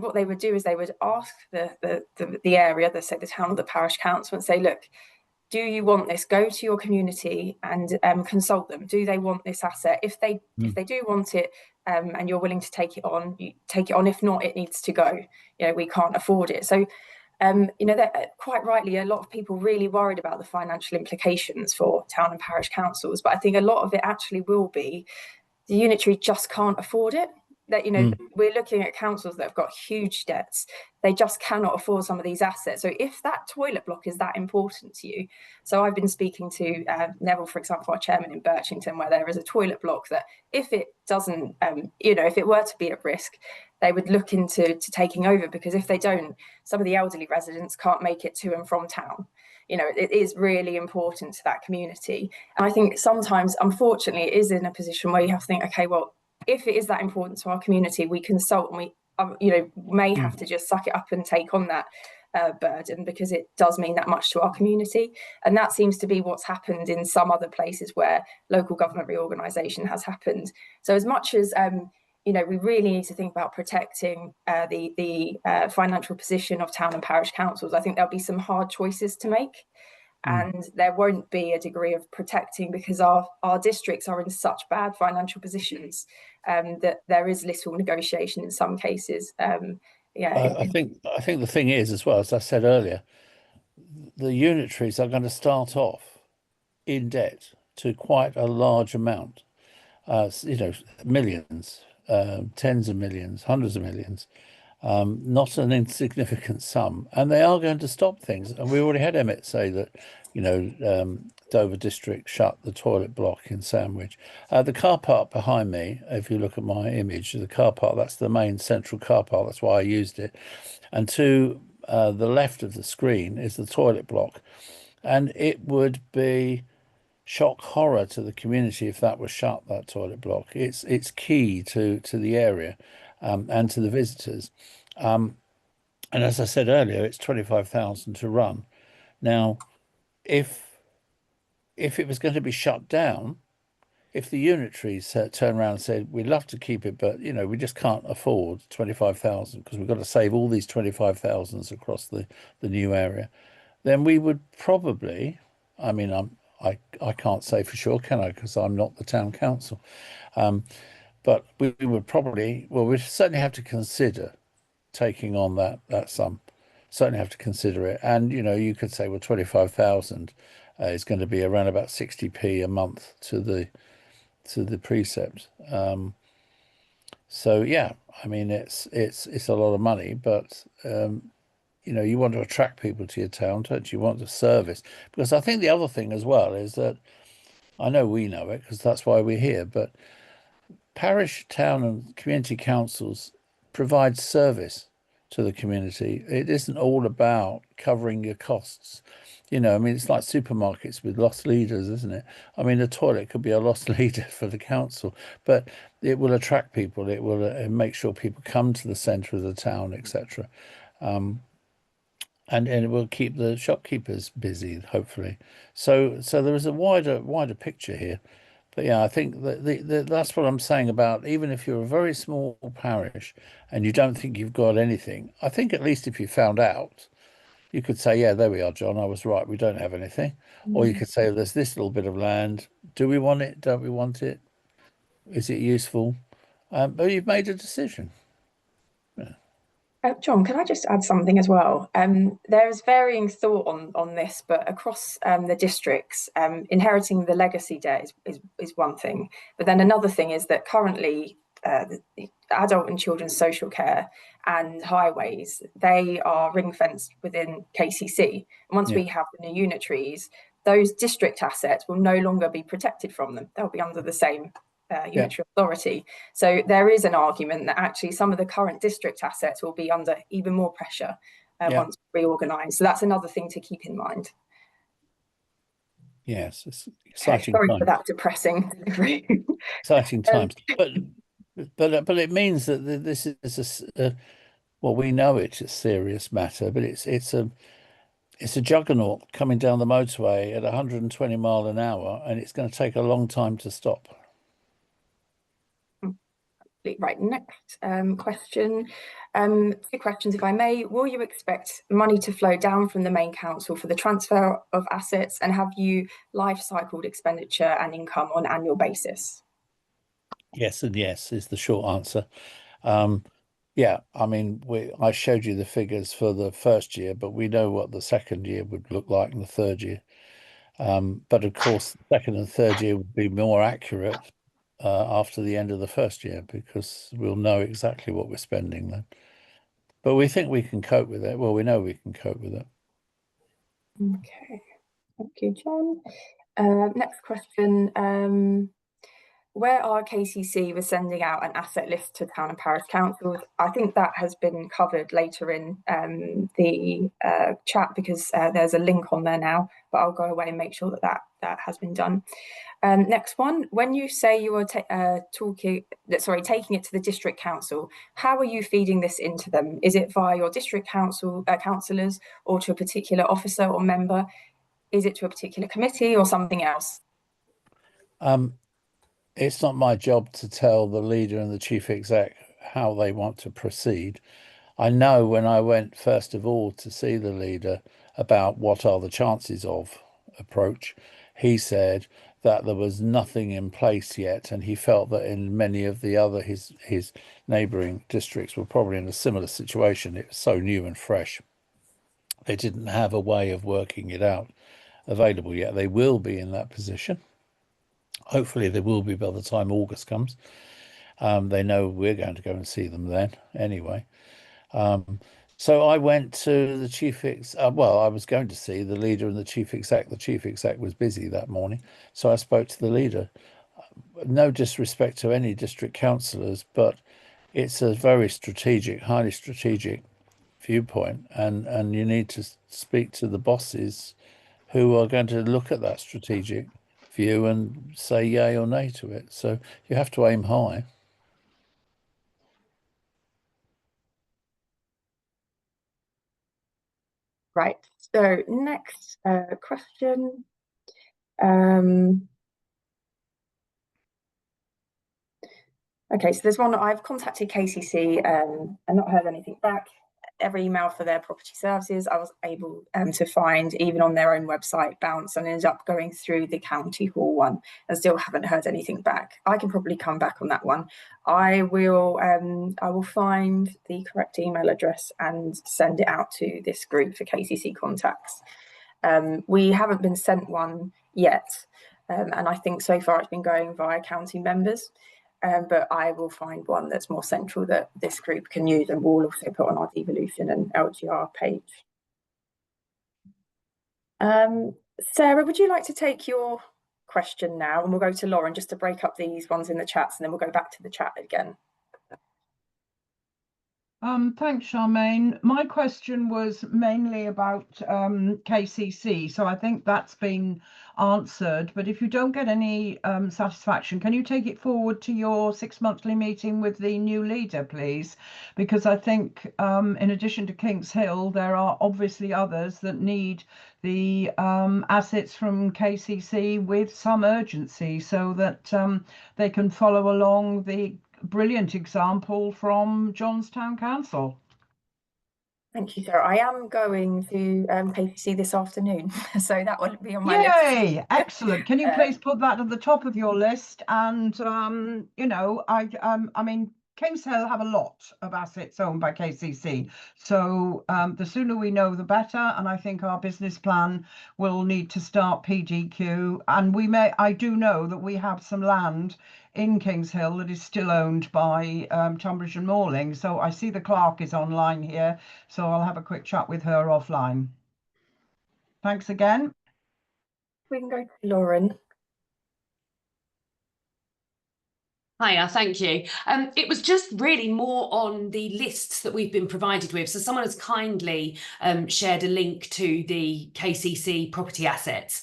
what they would do is they would ask the area, say the town or the parish council, and say, look, do you want this? Go to your community and consult them. Do they want this asset? If they do want it, and you're willing to take it on, you take it on. If not, it needs to go. We can't afford it. So that quite rightly, a lot of people really worried about the financial implications for town and parish councils, but I think a lot of it actually will be the unitary just can't afford it. That we're looking at councils that have got huge debts. They just cannot afford some of these assets. So if that toilet block is that important to you, so I've been speaking to Neville, for example, our chairman in Birchington, where there is a toilet block that if it doesn't, if it were to be at risk, they would look into taking over, because if they don't, some of the elderly residents can't make it to and from town. It is really important to that community. And I think sometimes, unfortunately, it is in a position where you have to think, okay, well, if it is that important to our community, we consult and we, may have to just suck it up and take on that burden, because it does mean that much to our community. And that seems to be what's happened in some other places where local government reorganisation has happened. So as much as we really need to think about protecting the financial position of town and parish councils, I think there'll be some hard choices to make. And there won't be a degree of protecting, because our districts are in such bad financial positions that there is little negotiation in some cases. I think the thing is, as well, as I said earlier, the unitaries are going to start off in debt to quite a large amount. Millions, tens of millions, hundreds of millions. Not an insignificant sum, and they are going to stop things. And we already had Emmett say that, Dover District shut the toilet block in Sandwich. The car park behind me, if you look at my image, the car park, that's the main central car park. That's why I used it. And to the left of the screen is the toilet block, and it would be shock horror to the community if that was shut, that toilet block. It's key to the area and to the visitors. And as I said earlier, it's 25,000 to run. Now, if it was going to be shut down, if the unitaries turn around and said, we'd love to keep it, but we just can't afford 25,000 because we've got to save all these 25,000s across the new area, then we would probably, I mean, I can't say for sure, can I? Because I'm not the town council. But we would probably, well, we'd certainly have to consider taking on that sum. Certainly have to consider it. And, you could say, well, 25,000 is going to be around about 60p a month to the precept. So yeah, I mean it's a lot of money, but you know, you want to attract people to your town, don't you? You want the service. Because I think the other thing as well is that I know we know it because that's why we're here, but parish, town, and community councils provide service to the community. It isn't all about covering your costs. You know, I mean, it's like supermarkets with lost leaders, isn't it? I mean, a toilet could be a lost leader for the council, but it will attract people. It will make sure people come to the centre of the town, etc. And it will keep the shopkeepers busy, hopefully. So there is a wider picture here. But yeah, I think that that's what I'm saying about even if you're a very small parish and you don't think you've got anything, I think at least if you found out, you could say, yeah, there we are, John, I was right, we don't have anything. Or you could say, there's this little bit of land. Do we want it? Don't we want it? Is it useful? But you've made a decision. John, can I just add something as well? There's varying thought on this, but across the districts, inheriting the legacy debt is one thing. But then another thing is that currently the adult and children's social care and highways, they are ring fenced within KCC. And once Yeah, we have the new unitaries, those district assets will no longer be protected from them. They'll be under the same yeah, unitary authority. So there is an argument that actually some of the current district assets will be under even more pressure yeah. once reorganised. So that's another thing to keep in mind. Yes, it's Okay, exciting sorry for times. that depressing delivery. Exciting um, times. But it means that this is well, we know it's a serious matter, but it's a juggernaut coming down the motorway at 120 mile an hour, and it's going to take a long time to stop. Right, next question. Two questions, if I may. Will you expect money to flow down from the main council for the transfer of assets, and have you life cycled expenditure and income on an annual basis? Yes, and yes is the short answer. Um, yeah, I mean, I showed you the figures for the first year, but we know what the second year would look like and the third year. But of course, the second and third year would be more accurate after the end of the first year because we'll know exactly what we're spending then. But we think we can cope with it. Well, we know we can cope with it. Okay, thank you, John. Next question. Where are KCC was sending out an asset list to town and parish councils? I think that has been covered later in the chat because there's a link on there now, but I'll go away and make sure that has been done. Next one, when you say you are taking it to the district council, how are you feeding this into them? Is it via your district council councillors or to a particular officer or member? Is it to a particular committee or something else? It's not my job to tell the leader and the chief exec how they want to proceed. I know when I went first of all to see the leader about what are the chances of approach, he said that there was nothing in place yet, and he felt that in many of the other his neighbouring districts were probably in a similar situation. It was so new and fresh. They didn't have a way of working it out available yet. They will be in that position. Hopefully, they will be by the time August comes. They know we're going to go and see them then anyway. So I went to the well, I was going to see the leader and the chief exec. The chief exec was busy that morning, so I spoke to the leader. No disrespect to any district councillors, but it's a very strategic, highly strategic viewpoint, and you need to speak to the bosses who are going to look at that strategic view and say yay or nay to it. So you have to aim high. Right. So next question. Okay, so there's one I've contacted KCC and not heard anything back. Every email for their property services I was able to find, even on their own website, bounce and ended up going through the county hall one and still haven't heard anything back. I can probably come back on that one. I will find the correct email address and send it out to this group for KCC contacts. We haven't been sent one yet, and I think so far it's been going via county members. but I will find one that's more central that this group can use, and we'll also put on our devolution and LGR page. Sarah, would you like to take your question now? And we'll go to Lauren just to break up these ones in the chats, and then we'll go back to the chat again. Thanks, Charmaine. My question was mainly about KCC, so I think that's been answered. But if you don't get any satisfaction, can you take it forward to your 6-monthly meeting with the new leader, please? Because I think in addition to Kings Hill, there are obviously others that need the assets from KCC with some urgency, so that they can follow along the brilliant example from Johnstown Council. Thank you, Sarah. I am going to KCC this afternoon, so that will be on my list. Yay! Excellent. Can you please put that at the top of your list? And you know, I mean, Kings Hill have a lot of assets owned by KCC, so the sooner we know, the better. And I think our business plan will need to start PDQ. And I do know that we have some land in Kings Hill that is still owned by Tunbridge and Morling. So I see the clerk is online here, so I'll have a quick chat with her offline. Thanks again. We can go to Lauren. Hiya, thank you. It was just really more on the lists that we've been provided with. So someone has kindly shared a link to the KCC property assets,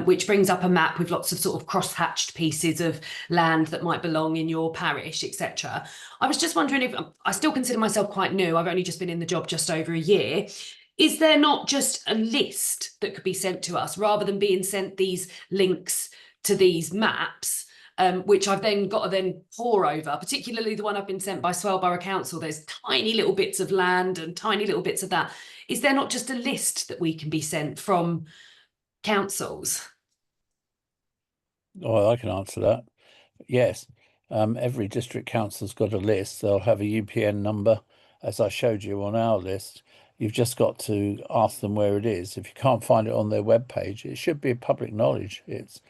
which brings up a map with lots of sort of cross-hatched pieces of land that might belong in your parish, etc. I was just wondering if, I still consider myself quite new, I've only just been in the job just over a year. Is there not just a list that could be sent to us rather than being sent these links to these maps? Which I've then got to pore over, particularly the one I've been sent by Swale Borough Council. There's tiny little bits of land and tiny little bits of that. Is there not just a list that we can be sent from councils? Oh, I can answer that. Yes, every district council's got a list. They'll have a UPN number, as I showed you on our list. You've just got to ask them where it is. If you can't find it on their webpage, it should be public knowledge. It's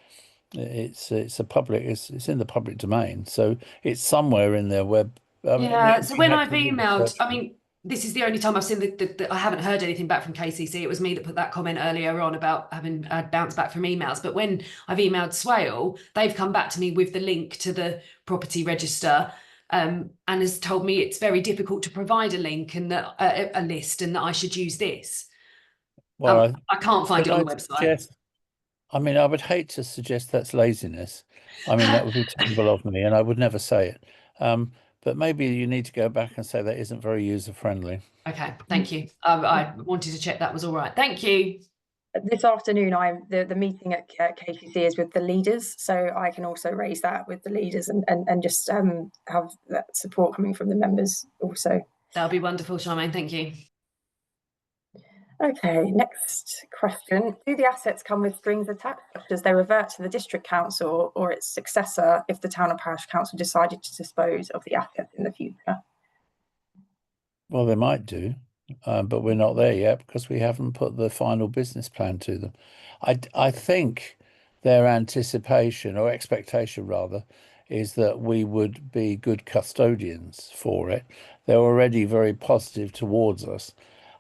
in the public domain, so it's somewhere in their web. Yeah, so when I've emailed, I mean, this is the only time I've seen that I haven't heard anything back from KCC. It was me that put that comment earlier on about having bounced back from emails. But when I've emailed Swale, they've come back to me with the link to the property register, and has told me it's very difficult to provide a link and that a list, and that I should use this. Well, I can't find it on the website. I mean, I would hate to suggest that's laziness. I mean, that would be terrible of me, and I would never say it. But maybe you need to go back and say that isn't very user-friendly. Okay, thank you. I wanted to check that was all right. Thank you. This afternoon, the meeting at KCC is with the leaders, so I can also raise that with the leaders and just have that support coming from the members also. That'll be wonderful, Charmaine. Thank you. Okay, next question. Do the assets come with strings attached, such as they revert to the district council or its successor if the town or parish council decided to dispose of the assets in the future? Well, they might do, but we're not there yet because we haven't put the final business plan to them. I think their anticipation or expectation rather is that we would be good custodians for it. They're already very positive towards us.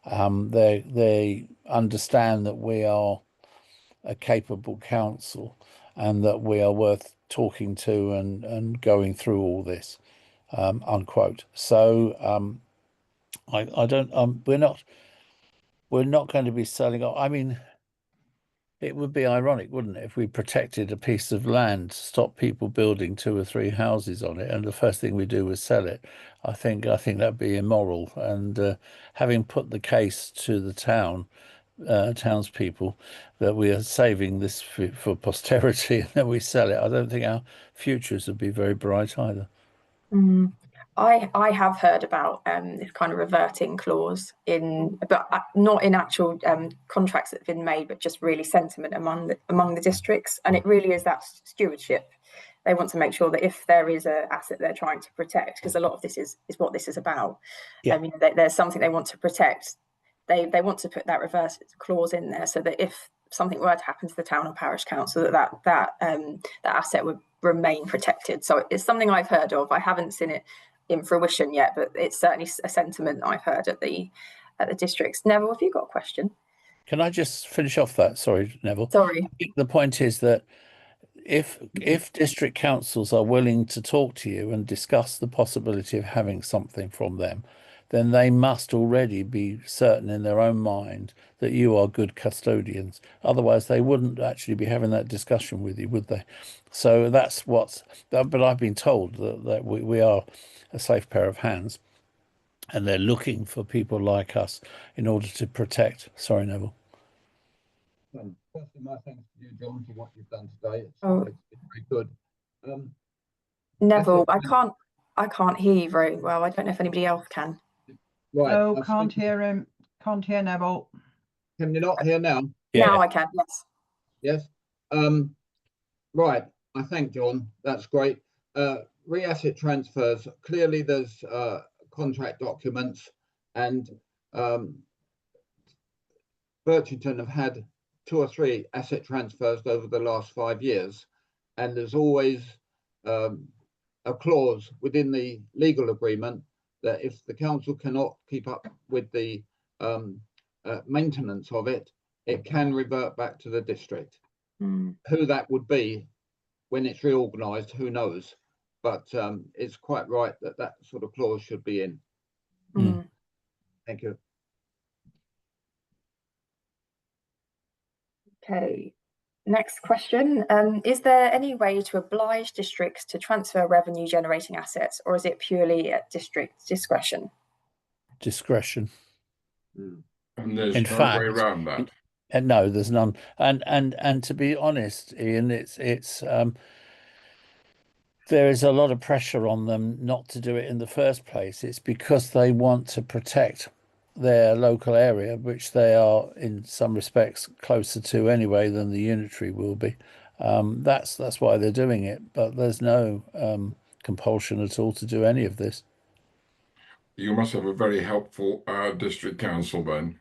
They understand that we are a capable council and that we are worth talking to and going through all this, unquote. So I don't we're not going to be selling. I mean, it would be ironic, wouldn't it, if we protected a piece of land to stop people building 2 or 3 houses on it, and the first thing we do was sell it. I think that'd be immoral. And having put the case to the townspeople that we are saving this for posterity, and then we sell it, I don't think our futures would be very bright either. I have heard about this kind of reverting clause but not in actual contracts that have been made, but just really sentiment among the districts, and it really is that stewardship. They want to make sure that if there is an asset they're trying to protect, because a lot of this is what this is about. Yeah. There's something they want to protect. They want to put that reverse clause in there so that if something were to happen to the town or parish council, that asset remain protected. So it's something I've heard of. I haven't seen it in fruition yet, but it's certainly a sentiment I've heard at the districts. Neville, have you got a question? Can I just finish off that? Sorry, Neville. Sorry. I think the point is that if district councils are willing to talk to you and discuss the possibility of having something from them, then they must already be certain in their own mind that you are good custodians. Otherwise, they wouldn't actually be having that discussion with you, would they? So that's what's. But I've been told that we are a safe pair of hands, and they're looking for people like us in order to protect. Sorry, Neville. Firstly, my thanks to you, John, for what you've done today. It's very good. Neville, I can't hear you very well. I don't know if anybody else can. Right. No, can't hear him. Can't hear Neville. Can you not hear now? Yeah. Now I can, yes. Yes. Right. I thank John. That's great. Re-asset transfers. Clearly, there's contract documents, and Birchington have had 2 or 3 asset transfers over the last 5 years, and there's always a clause within the legal agreement that if the council cannot keep up with the maintenance of it, it can revert back to the district. Who that would be when it's reorganised, who knows? But it's quite right that that sort of clause should be in. Thank you. Okay, next question. Is there any way to oblige districts to transfer revenue generating assets, or is it purely at district discretion? Discretion. And there's In no fact, way around that. And no, there's none. And to be honest, Ian, it's there is a lot of pressure on them not to do it in the first place. It's because they want to protect their local area, which they are in some respects closer to anyway than the unitary will be. That's why they're doing it, but there's no compulsion at all to do any of this. You must have a very helpful district council then.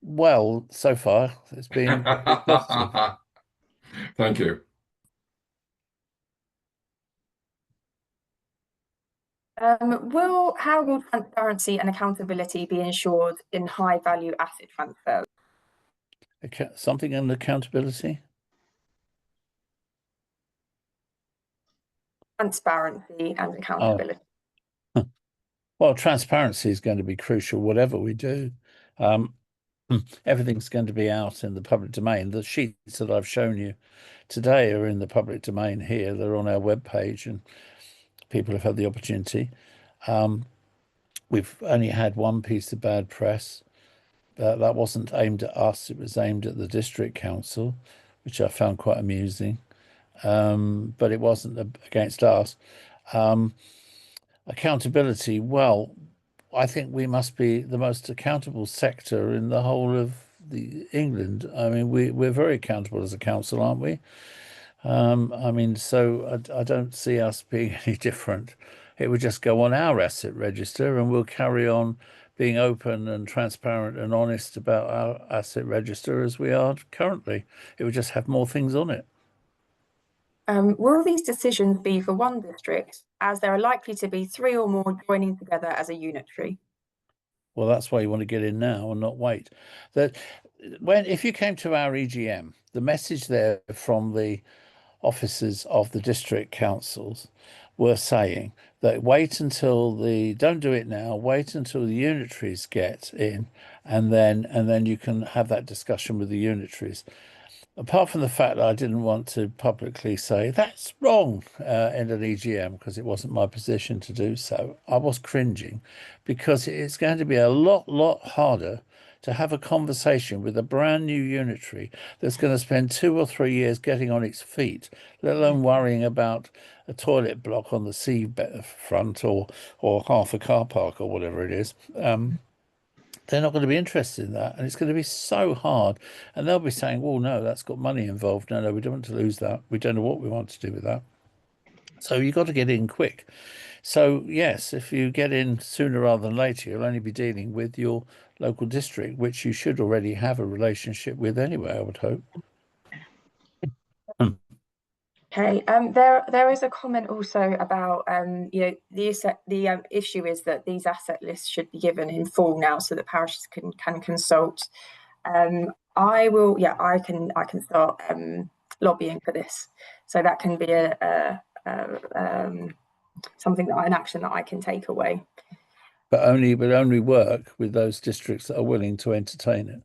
Well, so far it's been positive. Thank you. How will transparency and accountability be ensured in high value asset transfers? Something in accountability? Transparency and accountability. Oh. Well, transparency is going to be crucial, whatever we do. Everything's going to be out in the public domain. The sheets that I've shown you today are in the public domain here. They're on our webpage, and people have had the opportunity. We've only had one piece of bad press. That wasn't aimed at us. It was aimed at the district council, which I found quite amusing. But it wasn't against us. Accountability, well, I think we must be the most accountable sector in the whole of England. I mean, we're very accountable as a council, aren't we? I mean, so I don't see us being any different. It would just go on our asset register, and we'll carry on being open and transparent and honest about our asset register as we are currently. It would just have more things on it. Will these decisions be for one district, as there are likely to be 3 or more joining together as a unitary? Well, that's why you want to get in now and not wait. If you came to our EGM, the message there from the officers of the district councils were saying that don't do it now, wait until the unitaries get in, and then you can have that discussion with the unitaries. Apart from the fact that I didn't want to publicly say that's wrong in an EGM, because it wasn't my position to do so, I was cringing, because it's going to be a lot harder to have a conversation with a brand new unitary that's going to spend 2 or 3 years getting on its feet, let alone worrying about a toilet block on the sea front or half a car park or whatever it is. They're not going to be interested in that, and it's going to be so hard. And they'll be saying, well, no, that's got money involved. No, we don't want to lose that. We don't know what we want to do with that. So you've got to get in quick. So yes, if you get in sooner rather than later, you'll only be dealing with your local district, which you should already have a relationship with anyway, I would hope. Okay, there is a comment also about the issue is that these asset lists should be given in full now so that parishes can consult. I can start lobbying for this, so that can be something an action that I can take away. But only work with those districts that are willing to entertain it.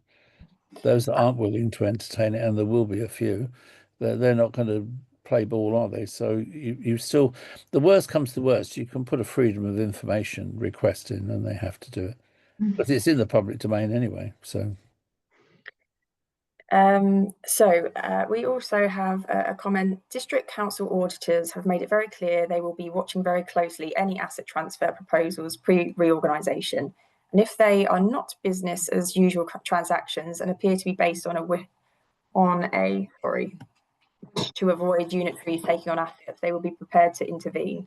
Those that aren't willing to entertain it, and there will be a few, they're not going to play ball, are they? So you still, the worst comes to worst, you can put a freedom of information request in, and they have to do it. But it's in the public domain anyway. So. We also have a comment. District council auditors have made it very clear they will be watching very closely any asset transfer proposals pre-reorganisation. And if they are not business as usual transactions and appear to be based on to avoid unitaries taking on assets, they will be prepared to intervene.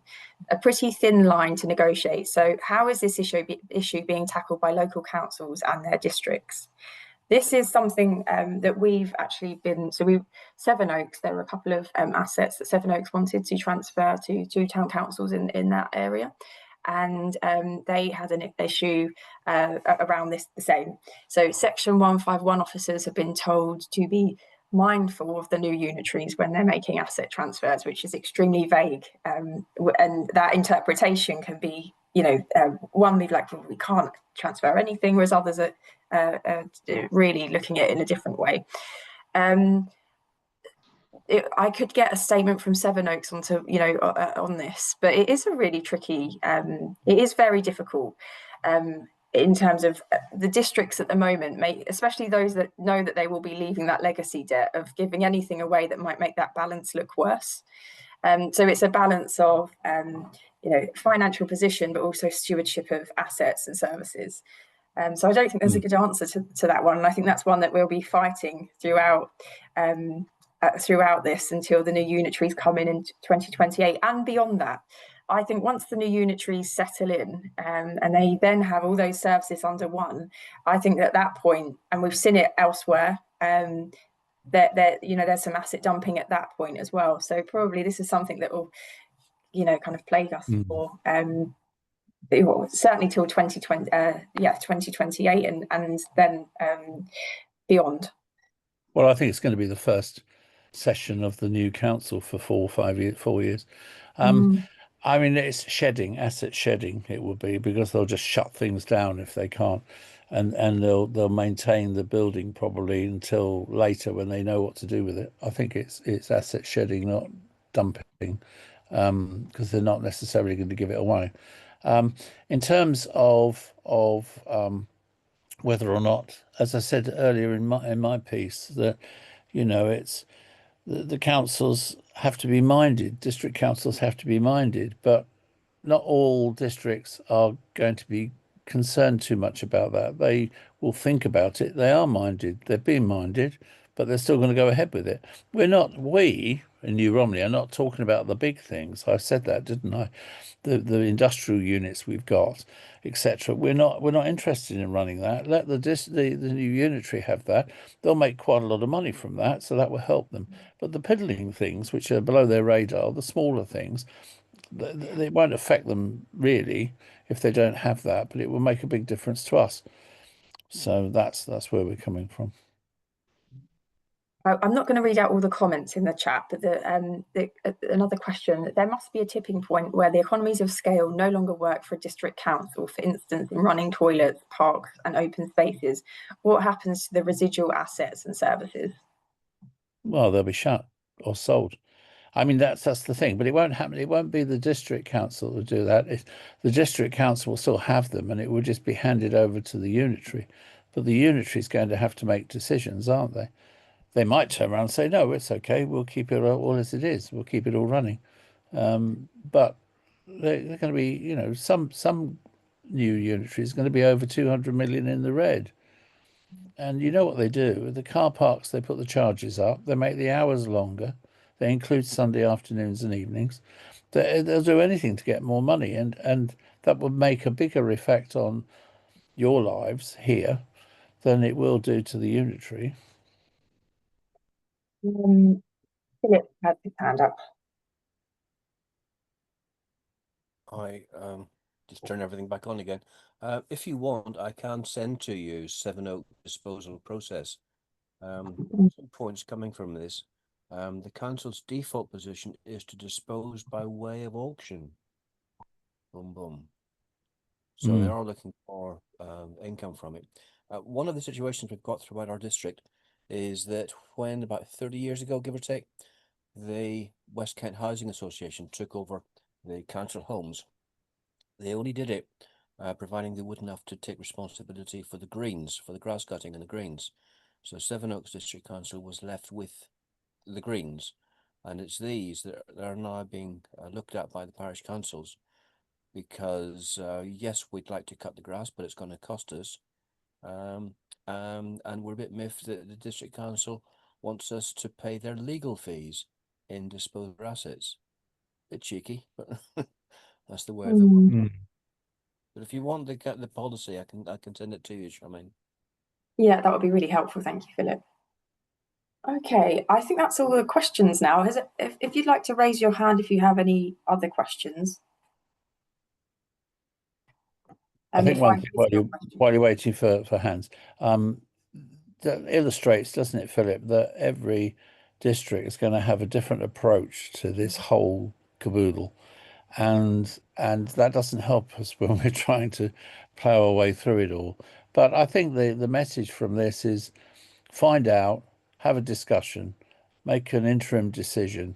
A pretty thin line to negotiate. So how is this issue being tackled by local councils and their districts? This is something that we've actually been, Sevenoaks, there were a couple of assets that Sevenoaks wanted to transfer to two town councils in that area. And they had an issue around this the same. So Section 151 officers have been told to be mindful of the new unitaries when they're making asset transfers, which is extremely vague. And that interpretation can be, one be like, well, we can't transfer anything, whereas others are really looking at it in a different way. I could get a statement from Sevenoaks on this, but it is a really tricky. It is very difficult in terms of the districts at the moment, especially those that know that they will be leaving that legacy debt of giving anything away that might make that balance look worse. So it's a balance of financial position, but also stewardship of assets and services. So I don't think there's a good answer to that one, and I think that's one that we'll be fighting throughout this until the new unitaries come in 2028 and beyond that. I think once the new unitaries settle in and they then have all those services under one, I think at that point, and we've seen it elsewhere, there's some asset dumping at that point as well. So probably this is something that will, kind of plague us for certainly till 2028 and then beyond. Well, I think it's going to be the first session of the new council for 4 years. I mean, it's asset shedding. It will be because they'll just shut things down if they can't, and they'll maintain the building probably until later when they know what to do with it. I think it's asset shedding, not dumping, because they're not necessarily going to give it away. In terms of whether or not, as I said earlier in my piece, that it's the councils have to be minded, district councils have to be minded, but not all districts are going to be concerned too much about that. They will think about it. They are minded. They're being minded, but they're still going to go ahead with it. We in New Romney are not talking about the big things. I said that, didn't I? The industrial units we've got, etc. We're not interested in running that. Let the new unitary have that. They'll make quite a lot of money from that, so that will help them. But the piddling things, which are below their radar, the smaller things, they won't affect them really if they don't have that, but it will make a big difference to us. So that's where we're coming from. I'm not going to read out all the comments in the chat, but another question: there must be a tipping point where the economies of scale no longer work for a district council, for instance, in running toilets, parks, and open spaces. What happens to the residual assets and services? Well, they'll be shut or sold. I mean, that's the thing, but it won't happen. It won't be the district council to do that. The district council will still have them, and it will just be handed over to the unitary. But the unitary is going to have to make decisions, aren't they? They might turn around and say, no, it's okay. We'll keep it all as it is. We'll keep it all running. But they're going to be, some new unitary is going to be over 200 million in the red. And you know what they do? The car parks, they put the charges up. They make the hours longer. They include Sunday afternoons and evenings. They'll do anything to get more money. And that would make a bigger effect on your lives here than it will do to the unitary. Philip has his hand up. I just turn everything back on again. If you want, I can send to you Sevenoaks disposal process. Some points coming from this. The council's default position is to dispose by way of auction. Boom, boom. So they are looking for income from it. One of the situations we've got throughout our district is that when about 30 years ago, give or take, the West Kent Housing Association took over the council homes. They only did it providing they wouldn't have to take responsibility for the greens, for the grass cutting and the greens. So Sevenoaks District Council was left with the greens, and it's these that are now being looked at by the parish councils, because yes, we'd like to cut the grass, but it's going to cost us. And we're a bit miffed that the district council wants us to pay their legal fees in disposal assets. Bit cheeky, but that's the way of the world. But if you want to get the policy, I can send it to you, Charmaine. Yeah, that would be really helpful. Thank you, Philip. Okay, I think that's all the questions now. If you'd like to raise your hand if you have any other questions. I think one thing while you're waiting for hands, that illustrates, doesn't it, Philip, that every district is going to have a different approach to this whole caboodle, and that doesn't help us when we're trying to plough our way through it all. But I think the message from this is find out, have a discussion, make an interim decision.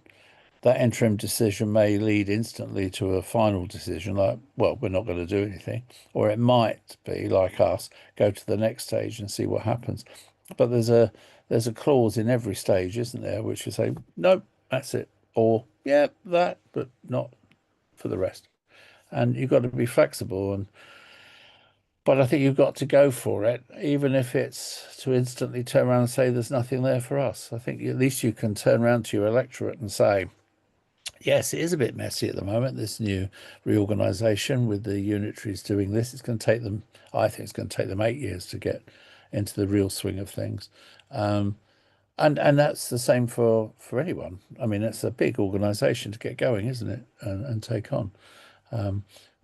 That interim decision may lead instantly to a final decision, like, well, we're not going to do anything, or it might be like us, go to the next stage and see what happens. But there's a clause in every stage, isn't there, which you say, nope, that's it, or yeah, that, but not for the rest. And you've got to be flexible, but I think you've got to go for it, even if it's to instantly turn around and say there's nothing there for us. I think at least you can turn around to your electorate and say, yes, it is a bit messy at the moment, this new reorganisation with the unitaries doing this. It's going to take them, I think it's going to take them 8 years to get into the real swing of things. And that's the same for anyone. I mean, it's a big organisation to get going, isn't it, and take on.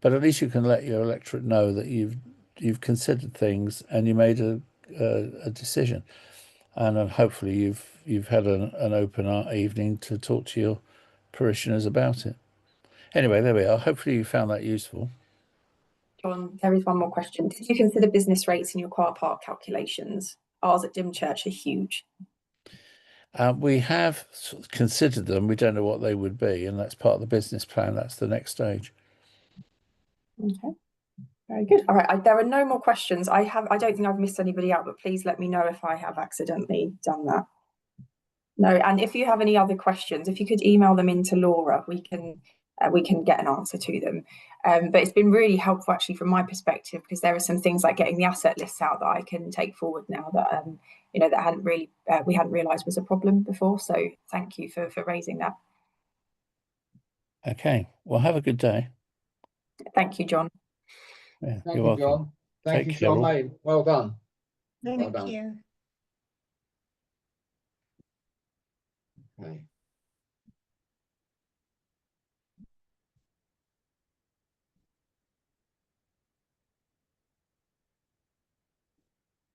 But at least you can let your electorate know that you've considered things and you made a decision. And hopefully you've had an open evening to talk to your parishioners about it. Anyway, there we are. Hopefully you found that useful. John, there is one more question. Did you consider business rates in your car park calculations? Ours at Dymchurch are huge. We have considered them. We don't know what they would be, and that's part of the business plan. That's the next stage. Okay, very good. All right, there are no more questions. I don't think I've missed anybody out, but please let me know if I have accidentally done that. No, and if you have any other questions, if you could email them into Laura, we can get an answer to them. But it's been really helpful actually from my perspective, because there are some things like getting the asset lists out that I can take forward now that that hadn't really we hadn't realised was a problem before. So thank you for raising that. Okay, well, have a good day. Thank you, John. Yeah, Thank you're you, welcome. John. Thank you, Take care, all. Charmaine. Well done. Thank Well done. you. Okay.